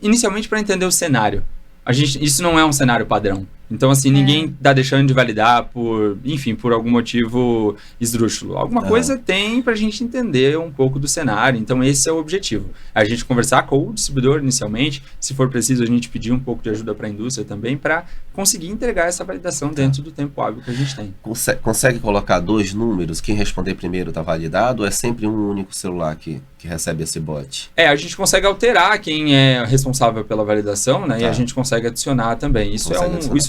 inicialmente para entender o cenário. Isso não é um cenário padrão. Então, assim, ninguém está deixando de validar por algum motivo esdrúxulo. Alguma coisa tem para a gente entender um pouco do cenário. Então, esse é o objetivo. A gente conversar com o distribuidor inicialmente. Se for preciso, a gente pedir um pouco de ajuda para a indústria também para conseguir entregar essa validação dentro do tempo hábil que a gente tem. Consegue colocar 2 números? Quem responder primeiro está validado ou é sempre um único celular que recebe esse bot? A gente consegue alterar quem é responsável pela validação, né? E a gente consegue adicionar também. Isso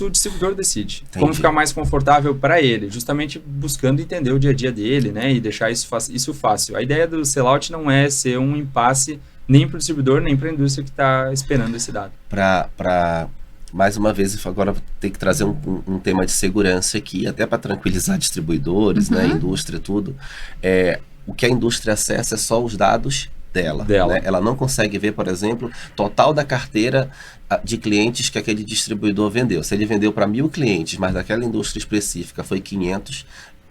o distribuidor decide. Entendi. Como ficar mais confortável para ele, justamente buscando entender o dia a dia dele, né, e deixar isso fácil. A ideia do sellout não é ser um impasse nem para o distribuidor, nem para a indústria que está esperando esse dado. Mais uma vez, agora vou ter que trazer um tema de segurança aqui, até para tranquilizar distribuidores, né, indústria, tudo. O que a indústria acessa é só os dados dela. Né? Ela não consegue ver, por exemplo, total da carteira de clientes que aquele distribuidor vendeu. Se ele vendeu para 1.000 clientes, mas daquela indústria específica foi 500,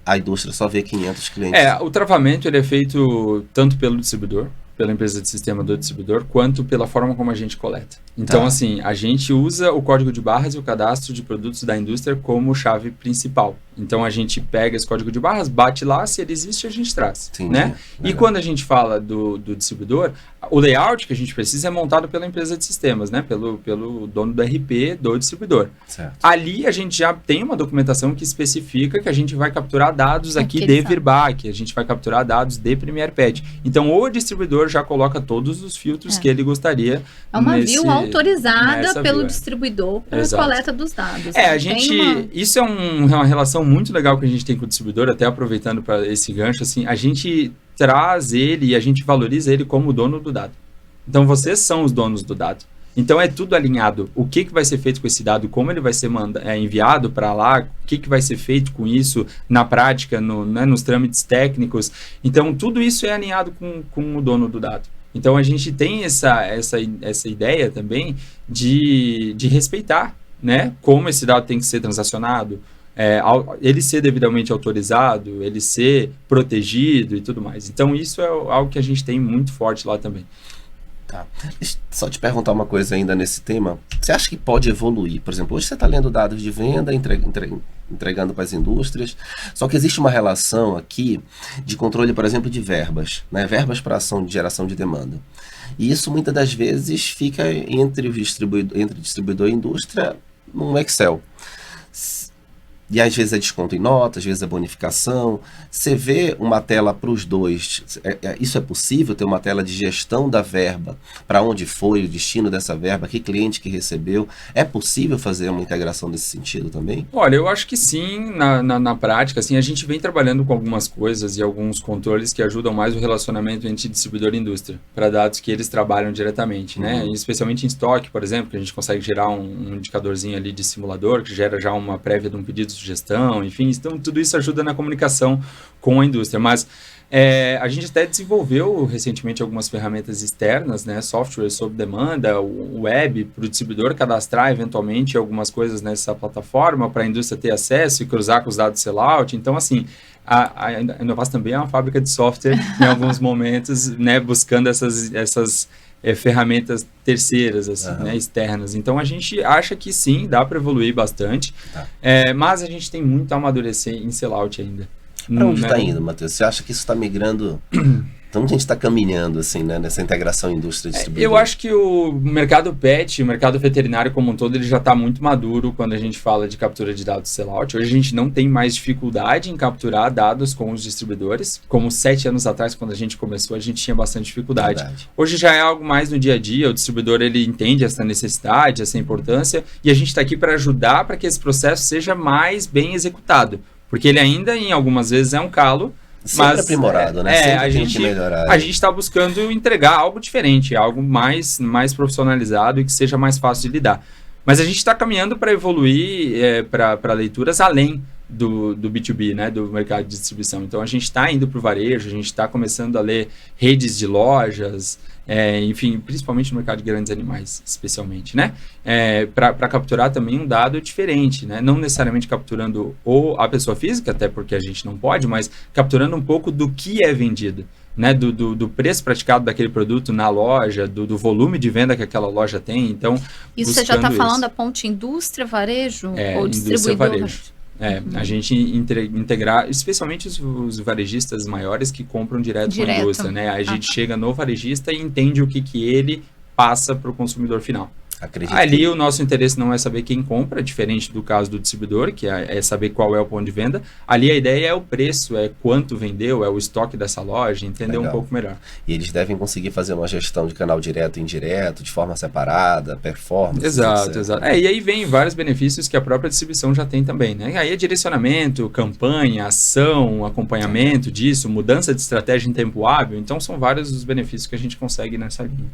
a indústria só vê 500 clientes. O travamento ele é feito tanto pelo distribuidor, pela empresa de sistema do distribuidor, quanto pela forma como a gente coleta. Então, assim, a gente usa o código de barras e o cadastro de produtos da indústria como chave principal. Então a gente pega esse código de barras, bate lá, se ele existe a gente traz, Sim, né? sim. E quando a gente fala do distribuidor, o layout que a gente precisa é montado pela empresa de sistemas, né? Pelo dono do RP do distribuidor. Certo. Ali a gente já tem uma documentação que especifica que a gente vai capturar dados aqui de Aquele Virbac, a gente vai capturar dados de Premier Pet. Então o distribuidor já coloca todos os filtros que ele gostaria. É uma view autorizada pelo view, distribuidor para a Exato. coleta dos dados. A gente... Isso é uma relação muito legal que a gente tem com o distribuidor, até aproveitando para esse gancho, assim, a gente traz ele e a gente valoriza ele como dono do dado. Então, vocês são os donos do dado. Então, é tudo alinhado. O que vai ser feito com esse dado, como ele vai ser enviado para lá, o que vai ser feito com isso na prática, nos trâmites técnicos. Então, tudo isso é alinhado com o dono do dado. Então, a gente tem essa ideia também de respeitar, né, como esse dado tem que ser transacionado, ele ser devidamente autorizado, ele ser protegido e tudo mais. Então, isso é algo que a gente tem muito forte lá também. Tá. Deixa eu só te perguntar uma coisa ainda nesse tema. Você acha que pode evoluir? Por exemplo, hoje você está lendo dados de venda, entregando para as indústrias, só que existe uma relação aqui de controle, por exemplo, de verbas, né? Verbas para ação de geração de demanda. E isso muitas das vezes fica entre distribuidor e indústria num Excel. E às vezes é desconto em nota, às vezes é bonificação. Você vê uma tela para os dois. Isso é possível, ter uma tela de gestão da verba, para onde foi o destino dessa verba, que cliente que recebeu. É possível fazer uma integração nesse sentido também? Olha, eu acho que sim, na prática. Assim, a gente vem trabalhando com algumas coisas e alguns controles que ajudam mais o relacionamento entre distribuidor e indústria, para dados que eles trabalham diretamente, né? E especialmente em estoque, por exemplo, que a gente consegue gerar um indicadorzinho ali de simulador, que gera já uma prévia de um pedido de gestão, enfim, então tudo isso ajuda na comunicação com a indústria, mas a gente até desenvolveu recentemente algumas ferramentas externas, né, software sob demanda, o web, para o distribuidor cadastrar eventualmente algumas coisas nessa plataforma, para a indústria ter acesso e cruzar com os dados sellout. Então, assim, a Inovas também é uma fábrica de software em alguns momentos, né, buscando essas ferramentas terceiras, assim, né, externas. Então, a gente acha que sim, dá para evoluir bastante, mas a gente tem muito a amadurecer em sellout ainda. Para onde está indo, Matheus? Você acha que isso está migrando? Então, onde a gente está caminhando, assim, né, nessa integração indústria-distribuidor? Eu acho que o mercado pet, o mercado veterinário como um todo, ele já está muito maduro quando a gente fala de captura de dados sellout. Hoje a gente não tem mais dificuldade em capturar dados com os distribuidores. Como 7 anos atrás, quando a gente começou, a gente tinha bastante dificuldade. Verdade. Hoje já é algo mais no dia a dia, o distribuidor ele entende essa necessidade, essa importância, e a gente está aqui para ajudar para que esse processo seja mais bem executado. Porque ele ainda, em algumas vezes, é um calo. Sempre aprimorado, né? Sempre a gente melhorar. A gente está buscando entregar algo diferente, algo mais profissionalizado e que seja mais fácil de lidar. Mas a gente está caminhando para evoluir para leituras além do B2B, né, do mercado de distribuição. Então, a gente está indo para o varejo, a gente está começando a ler redes de lojas, enfim, principalmente no mercado de grandes animais, especialmente, né, para capturar também um dado diferente, né, não necessariamente capturando a pessoa física, até porque a gente não pode, mas capturando um pouco do que é vendido, né, do preço praticado daquele produto na loja, do volume de venda que aquela loja tem. Então, isso você já está falando da ponte indústria, varejo ou distribuidor? Varejo. A gente integrar, especialmente os varejistas maiores que compram direto com a indústria, né? A gente chega no varejista e entende o que ele passa para o consumidor final. Ali o nosso interesse não é saber quem compra, diferente do caso do distribuidor, que é saber qual é o ponto de venda. Ali a ideia é o preço, é quanto vendeu, é o estoque dessa loja, entender um pouco melhor. E eles devem conseguir fazer uma gestão de canal direto e indireto, de forma separada, performance. Exato. E aí vem vários benefícios que a própria distribuição já tem também, né? Aí é direcionamento, campanha, ação, acompanhamento disso, mudança de estratégia em tempo hábil. Então são vários os benefícios que a gente consegue nessa linha.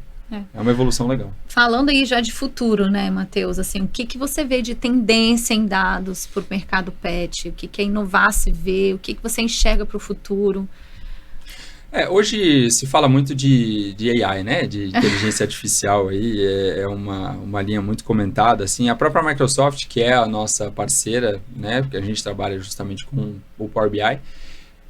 É uma evolução legal. Falando aí já de futuro, né, Matheus? Assim, o que você vê de tendência em dados para o mercado pet? O que a Inovas vê? O que você enxerga para o futuro? Hoje se fala muito de AI, né? De inteligência artificial aí, é uma linha muito comentada, assim. A própria Microsoft, que é a nossa parceira, né? Porque a gente trabalha justamente com o Power BI,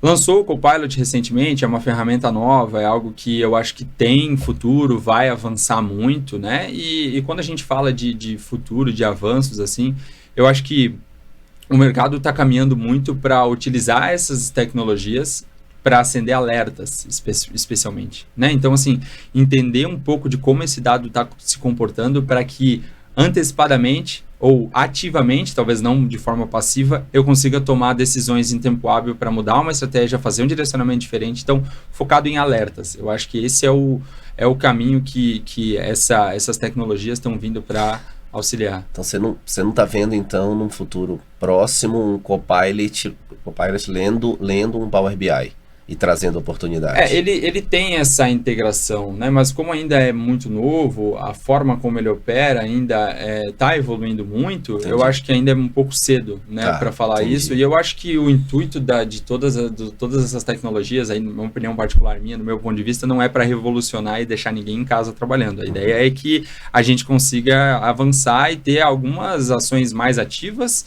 lançou o Copilot recentemente, é uma ferramenta nova, é algo que eu acho que tem futuro, vai avançar muito, né? E quando a gente fala de futuro, de avanços, assim, eu acho que o mercado está caminhando muito para utilizar essas tecnologias para acender alertas, especialmente, né? Então, assim, entender um pouco de como esse dado está se comportando para que antecipadamente ou ativamente, talvez não de forma passiva, eu consiga tomar decisões em tempo hábil para mudar uma estratégia, fazer um direcionamento diferente. Então, focado em alertas. Eu acho que esse é o caminho que essas tecnologias estão vindo para auxiliar. Então você não está vendo, então, num futuro próximo, um Copilot lendo um Power BI e trazendo oportunidades. Ele tem essa integração, né? Mas como ainda é muito novo, a forma como ele opera ainda está evoluindo muito. Entendi. Eu acho que ainda é um pouco cedo, né, para falar isso. E eu acho que o intuito de todas essas tecnologias, aí, numa opinião particular minha, no meu ponto de vista, não é para revolucionar e deixar ninguém em casa trabalhando. A ideia é que a gente consiga avançar e ter algumas ações mais ativas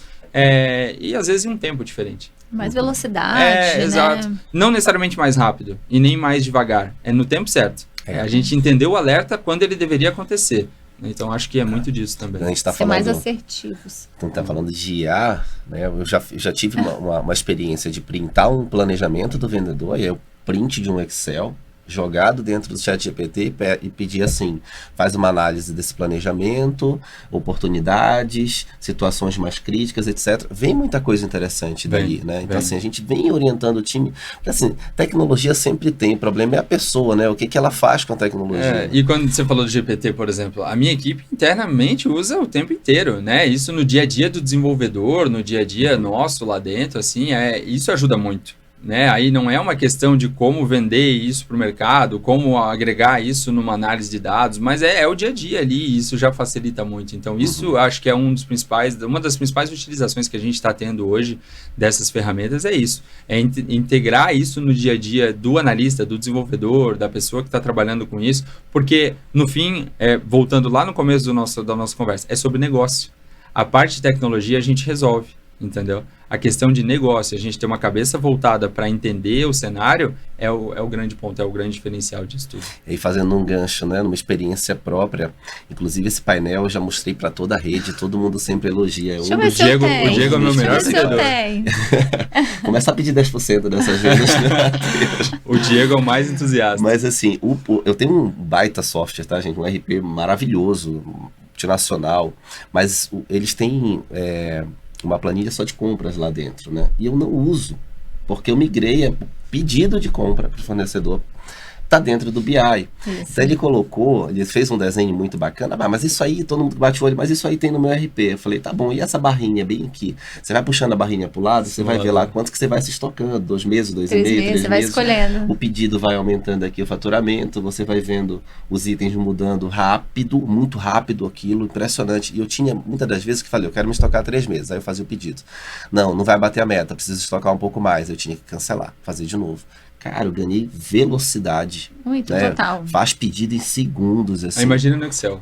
e às vezes em um tempo diferente. Mais velocidade, né? Exato. Não necessariamente mais rápido e nem mais devagar. É no tempo certo. A gente entendeu o alerta quando ele deveria acontecer. Então, acho que é muito disso também. A gente tá ser mais assertivos. Então, tá falando de IA, né? Eu já tive uma experiência de printar um planejamento do vendedor, e aí eu print de um Excel, jogado dentro do ChatGPT e pedir assim, faz uma análise desse planejamento, oportunidades, situações mais críticas, etc. Vem muita coisa interessante daí, né? Então, assim, a gente vem orientando o time, porque assim, tecnologia sempre tem, o problema é a pessoa, né? O que ela faz com a tecnologia. E quando você falou do GPT, por exemplo, a minha equipe internamente usa o tempo inteiro, né? Isso no dia a dia do desenvolvedor, no dia a dia nosso lá dentro, assim, isso ajuda muito. Né? Aí não é uma questão de como vender isso para o mercado, como agregar isso numa análise de dados, mas é o dia a dia ali, e isso já facilita muito. Então, isso acho que é uma das principais utilizações que a gente está tendo hoje dessas ferramentas, é isso. É integrar isso no dia a dia do analista, do desenvolvedor, da pessoa que está trabalhando com isso, porque, no fim, voltando lá no começo da nossa conversa, é sobre negócio. A parte de tecnologia a gente resolve. Entendeu? A questão de negócio, a gente ter uma cabeça voltada para entender o cenário é o grande ponto, é o grande diferencial disso tudo. E fazendo um gancho, né, numa experiência própria, inclusive esse painel eu já mostrei para toda a rede, todo mundo sempre elogia. O Diego é o meu melhor vendedor. Começa a pedir 10% dessas vendas. O Diego é o mais entusiasta. Mas assim, eu tenho um baita software, tá, gente? Um RP maravilhoso, multinacional, mas eles têm uma planilha só de compras lá dentro, né? E eu não uso, porque eu migrei pedido de compra para o fornecedor. Tá dentro do BI. Então ele fez um desenho muito bacana, mas isso aí, todo mundo bate o olho, mas isso aí tem no meu RP. Eu falei, tá bom, e essa barrinha bem aqui? Você vai puxando a barrinha pro lado, você vai ver lá quanto que você vai se estocando, 2 meses, 2,5 meses, 3 meses. Você vai escolhendo. O pedido vai aumentando aqui, o faturamento, você vai vendo os itens mudando rápido, muito rápido aquilo, impressionante. E eu tinha, muitas das vezes, que falei, eu quero me estocar 3 meses, aí eu fazia o pedido. Não vai bater a meta, preciso estocar um pouco mais, eu tinha que cancelar, fazer de novo. Cara, eu ganhei velocidade. Muito, né? total. Faz pedido em segundos, assim. Imagina no Excel.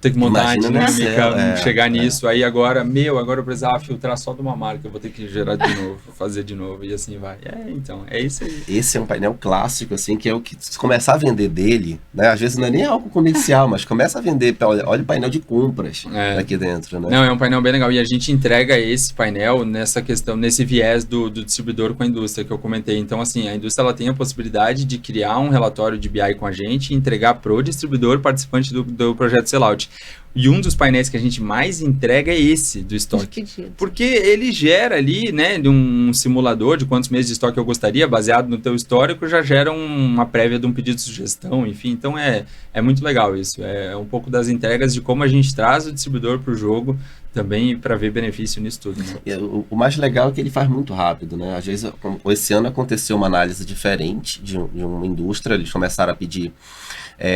Tem que montar a dinâmica, chegar nisso. Aí agora eu precisava filtrar só de uma marca, eu vou ter que gerar de novo, fazer de novo, e assim vai. Então, é isso aí. Esse é um painel clássico, assim, que é o que, se começar a vender dele, né? Às vezes não é nem algo comercial, mas começa a vender, olha o painel de compras aqui dentro, né? Não, é um painel bem legal, e a gente entrega esse painel nessa questão, nesse viés do distribuidor com a indústria que eu comentei. Então, assim, a indústria ela tem a possibilidade de criar um relatório de BI com a gente e entregar pro distribuidor participante do projeto Sellout. E um dos painéis que a gente mais entrega é esse do estoque. Porque ele gera ali, né, de um simulador de quantos meses de estoque eu gostaria, baseado no teu histórico, já gera uma prévia de um pedido de sugestão, enfim. Então é muito legal isso. É um pouco das entregas de como a gente traz o distribuidor para o jogo também para ver benefício nisso tudo. Né? O mais legal é que ele faz muito rápido, né? Às vezes, esse ano aconteceu uma análise diferente de uma indústria, eles começaram a pedir.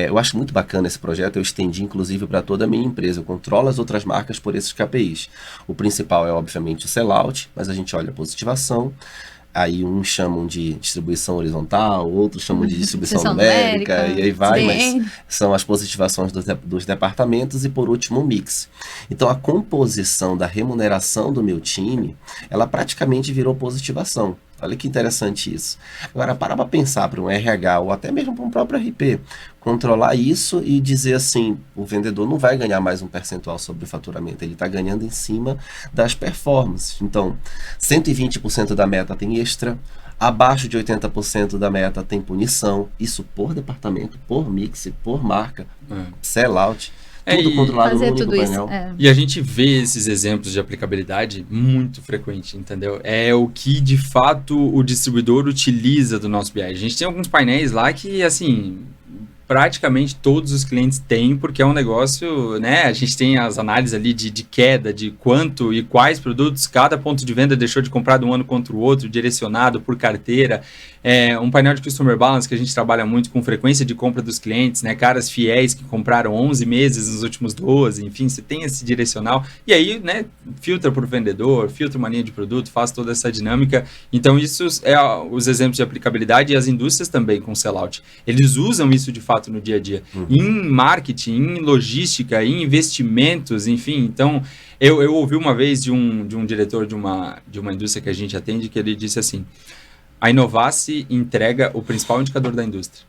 Eu acho muito bacana esse projeto, eu estendi inclusive para toda a minha empresa, eu controlo as outras marcas por esses KPIs. O principal é obviamente o sellout, mas a gente olha a positivação, aí uns chamam de distribuição horizontal, outros chamam de distribuição numérica, e aí vai, mas são as positivações dos departamentos e por último o mix. Então a composição da remuneração do meu time, ela praticamente virou positivação. Olha que interessante isso. Agora, para pensar para um RH ou até mesmo para um próprio RP, controlar isso e dizer assim, o vendedor não vai ganhar mais um percentual sobre o faturamento, ele está ganhando em cima das performances. Então, 120% da meta tem extra, abaixo de 80% da meta tem punição, isso por departamento, por mix, por marca, sellout. Tudo controlado no único painel. E a gente vê esses exemplos de aplicabilidade muito frequente, entendeu? É o que, de fato, o distribuidor utiliza do nosso BI. A gente tem alguns painéis lá que, assim, praticamente todos os clientes têm, porque é um negócio, né? A gente tem as análises ali de queda, de quanto e quais produtos cada ponto de venda deixou de comprar de um ano contra o outro, direcionado por carteira. Um painel de Customer Balance que a gente trabalha muito com frequência de compra dos clientes, né? Caras fiéis que compraram 11 meses nos últimos 12, enfim, você tem esse direcional. E aí, né, filtra por vendedor, filtra uma linha de produto, faz toda essa dinâmica. Então, isso é os exemplos de aplicabilidade e as indústrias também com sellout. Eles usam isso de fato no dia a dia. Em marketing, em logística, em investimentos, enfim. Então, eu ouvi uma vez de um diretor de uma indústria que a gente atende, que ele disse assim: a Inovace entrega o principal indicador da indústria.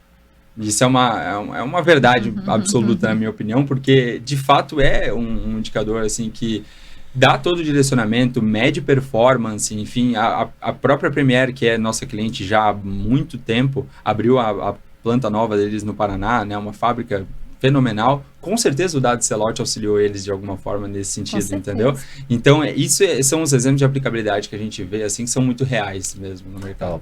Isso é uma verdade absoluta, na minha opinião, porque, de fato, é um indicador assim, que dá todo o direcionamento, mede performance, enfim. A própria Premier, que é nossa cliente já há muito tempo, abriu a planta nova deles no Paraná, né, uma fábrica fenomenal. Com certeza o dado sellout auxiliou eles de alguma forma nesse sentido, entendeu? Então, são os exemplos de aplicabilidade que a gente vê, assim, que são muito reais mesmo no mercado.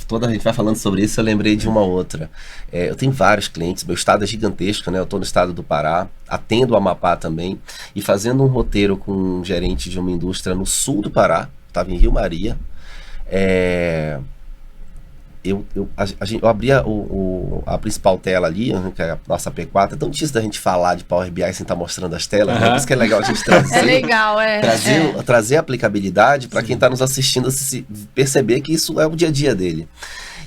Toda a gente vai falando sobre isso, eu lembrei de uma outra. Eu tenho vários clientes, meu estado é gigantesco, né? Eu estou no estado do Pará, atendo o Amapá também, e fazendo um roteiro com um gerente de uma indústria no sul do Pará, estava em Rio Maria, eu abri a principal tela ali, que é a nossa P4. É tão difícil da gente falar de Power BI sem estar mostrando as telas, né? Por isso que é legal a gente trazer. É legal, trazer a aplicabilidade para quem está nos assistindo perceber que isso é o dia a dia dele.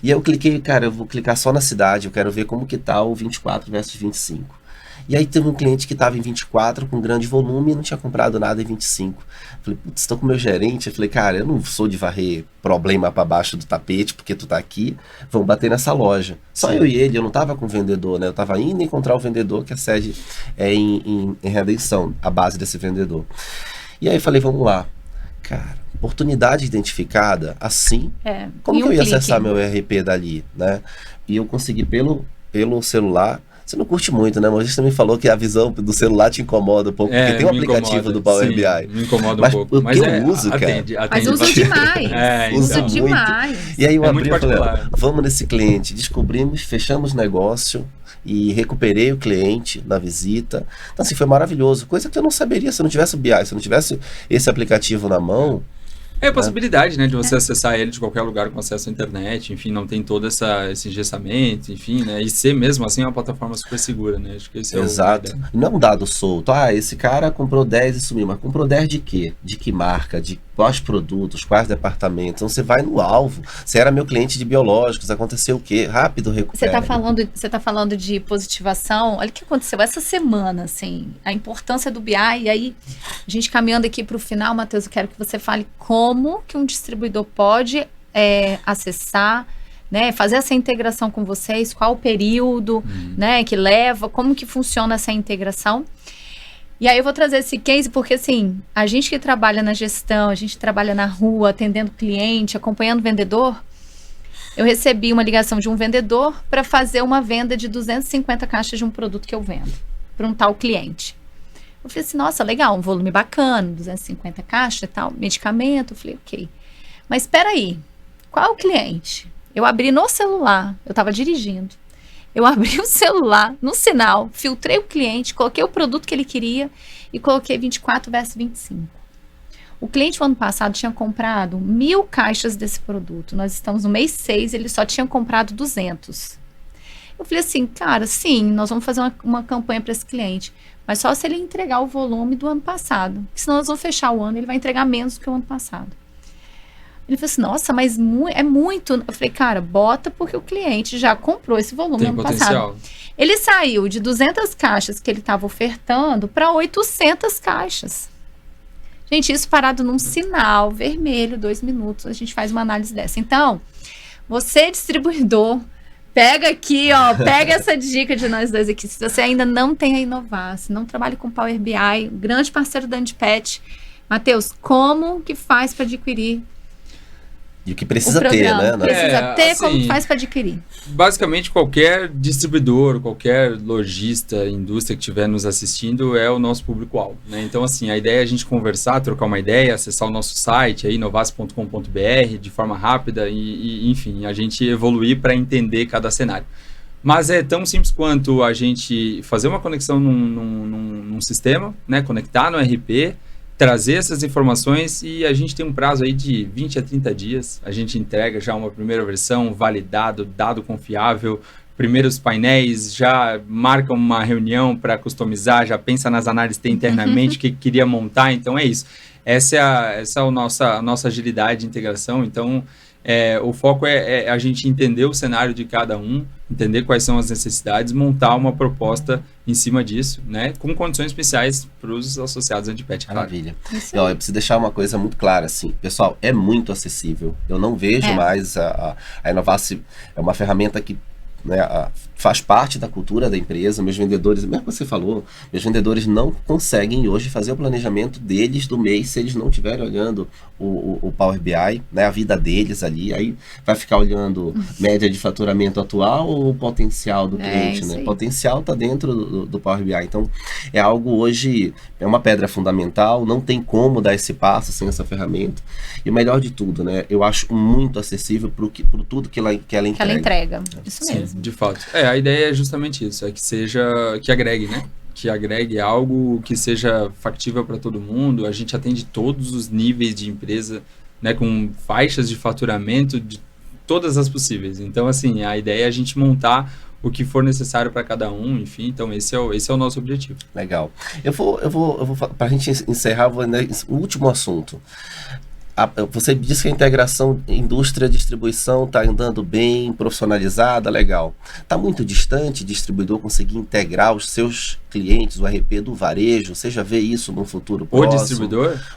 E eu cliquei, cara, eu vou clicar só na cidade, eu quero ver como que tá o 24 versus 25. E aí teve um cliente que estava em 24 com grande volume e não tinha comprado nada em 25. Falei, putz, estou com o meu gerente. Eu falei, cara, eu não sou de varrer problema para baixo do tapete porque tu tá aqui, vamos bater nessa loja. Só eu e ele, eu não tava com o vendedor, né? Eu tava indo encontrar o vendedor, que a sede é em Redenção, a base desse vendedor. E aí eu falei, vamos lá. Cara, oportunidade identificada, assim, como que eu ia acessar meu ERP dali, né? E eu consegui pelo celular. Você não curte muito, né? Mas a gente também falou que a visão do celular te incomoda um pouco, porque tem um aplicativo do Power BI. Me incomoda um pouco. Mas eu uso, cara. Mas uso demais. Uso demais. E aí eu abri e falei, vamos nesse cliente. Descobrimos, fechamos negócio e recuperei o cliente na visita. Então, assim, foi maravilhoso. Coisa que eu não saberia se eu não tivesse o BI, se eu não tivesse esse aplicativo na mão. É a possibilidade, né, de você acessar ele de qualquer lugar com acesso à internet, enfim, não tem todo esse engessamento, enfim, né, e ser mesmo assim uma plataforma super segura, né, acho que esse Exato. Não é um dado solto, esse cara comprou 10 e sumiu, mas comprou 10 de quê? De que marca? De quais produtos? Quais departamentos? Então você vai no alvo. Você era meu cliente de biológicos, aconteceu o quê? Rápido recupera. Você tá falando de positivação, olha o que aconteceu essa semana, assim, a importância do BI, e aí a gente caminhando aqui para o final, Matheus, eu quero que você fale como que um distribuidor pode acessar, né, fazer essa integração com vocês, qual o período, né, que leva, como que funciona essa integração. E aí eu vou trazer esse case porque, assim, a gente que trabalha na gestão, a gente trabalha na rua, atendendo cliente, acompanhando vendedor, eu recebi uma ligação de um vendedor para fazer uma venda de 250 caixas de um produto que eu vendo para um tal cliente. Eu falei assim, nossa, legal, um volume bacana, 250 caixas e tal, medicamento. Eu falei, ok. Mas espera aí, qual é o cliente? Eu abri no celular, eu estava dirigindo. Eu abri o celular, no sinal, filtrei o cliente, coloquei o produto que ele queria e coloquei 24 versus 25. O cliente, no ano passado, tinha comprado 1.000 caixas desse produto. Nós estamos no mês 6, ele só tinha comprado 200. Eu falei assim, cara, sim, nós vamos fazer uma campanha para esse cliente. Mas só se ele entregar o volume do ano passado. Porque senão nós vamos fechar o ano, ele vai entregar menos do que o ano passado. Ele falou assim, nossa, mas é muito. Eu falei, cara, bota porque o cliente já comprou esse volume no ano passado. Ele saiu de 200 caixas que ele estava ofertando para 800 caixas. Gente, isso parado num sinal vermelho, 2 minutos, a gente faz uma análise dessa. Então, você distribuidor, pega aqui, ó, pega essa dica de nós dois aqui. Se você ainda não tem a Inovar, se não trabalha com Power BI, grande parceiro da Andipet, Matheus, como que faz para adquirir? E o que precisa ter, né? Precisa ter, assim, como faz para adquirir? Basicamente, qualquer distribuidor, qualquer lojista, indústria que estiver nos assistindo é o nosso público-alvo, né? Então, assim, a ideia é a gente conversar, trocar uma ideia, acessar o nosso site, aí, inovace.com.br, de forma rápida e, enfim, a gente evoluir para entender cada cenário. Mas é tão simples quanto a gente fazer uma conexão num sistema, né? Conectar no ERP, trazer essas informações e a gente tem um prazo aí de 20 a 30 dias. A gente entrega já uma primeira versão, validado, dado confiável, primeiros painéis, já marca uma reunião para customizar, já pensa nas análises que tem internamente, o que queria montar. Então é isso. Essa é a nossa agilidade de integração. Então, o foco é a gente entender o cenário de cada um, entender quais são as necessidades, montar uma proposta em cima disso, né, com condições especiais para os associados Andipet. Maravilha. E, ó, eu preciso deixar uma coisa muito clara, assim, pessoal, é muito acessível. Eu não vejo mais a Inovace, é uma ferramenta que, né, faz parte da cultura da empresa. Meus vendedores, mesmo que você falou, meus vendedores não conseguem hoje fazer o planejamento deles do mês se eles não estiverem olhando o Power BI, né, a vida deles ali. Aí vai ficar olhando média de faturamento atual ou o potencial do cliente, né? O potencial está dentro do Power BI. Então, é algo hoje, é uma pedra fundamental, não tem como dar esse passo sem essa ferramenta. E o melhor de tudo, né, eu acho muito acessível por tudo que ela entrega. Isso Sim, mesmo. de fato. A ideia é justamente isso, que agregue, né? Que agregue algo que seja factível para todo mundo. A gente atende todos os níveis de empresa, né? Com faixas de faturamento de todas as possíveis. Então, assim, a ideia é a gente montar o que for necessário para cada um, enfim. Então, esse é o nosso objetivo. Legal. Eu vou para a gente encerrar, o último assunto. Você disse que a integração indústria-distribuição está andando bem, profissionalizada, legal. Está muito distante o distribuidor conseguir integrar os seus clientes, o RP do varejo? Você já vê isso no futuro próximo?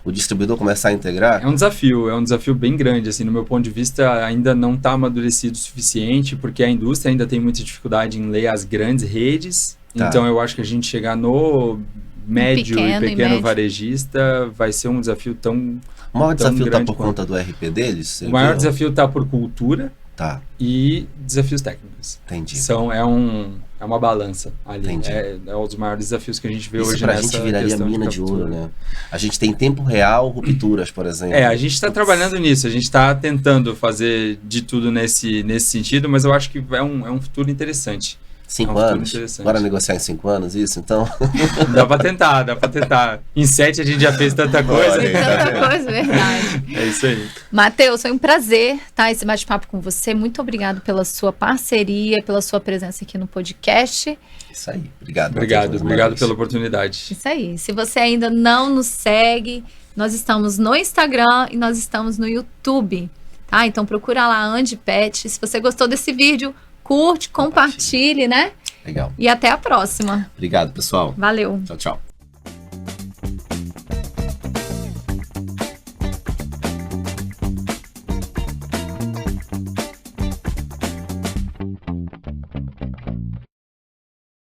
O distribuidor começar a integrar? É um desafio bem grande, assim, no meu ponto de vista, ainda não está amadurecido o suficiente, porque a indústria ainda tem muita dificuldade em ler as grandes redes. Tá. Então, eu acho que a gente chegar no médio e pequeno varejista vai ser um desafio tão... O maior desafio está por conta do RP deles? O maior desafio está por cultura e desafios técnicos. Entendi. É uma balança ali. É um dos maiores desafios que a gente vê hoje nessa questão. Isso pra gente viraria mina de ouro, né? A gente tem em tempo real rupturas, por exemplo. A gente está trabalhando nisso, a gente está tentando fazer de tudo nesse sentido, mas eu acho que é um futuro interessante. 5 anos? Bora negociar em 5 anos isso, então? Dá pra tentar. Em 7 a gente já fez tanta coisa. Verdade. É isso aí. Matheus, foi um prazer, esse bate-papo com você. Muito obrigado pela sua parceria, pela sua presença aqui no podcast. Isso aí. Obrigado. Obrigado pela oportunidade. Isso aí. Se você ainda não nos segue, nós estamos no Instagram e nós estamos no YouTube, tá? Então procura lá Andipet. Se você gostou desse vídeo, curte, compartilhe, né? Legal. E até a próxima. Obrigado, pessoal. Valeu. Tchau, tchau.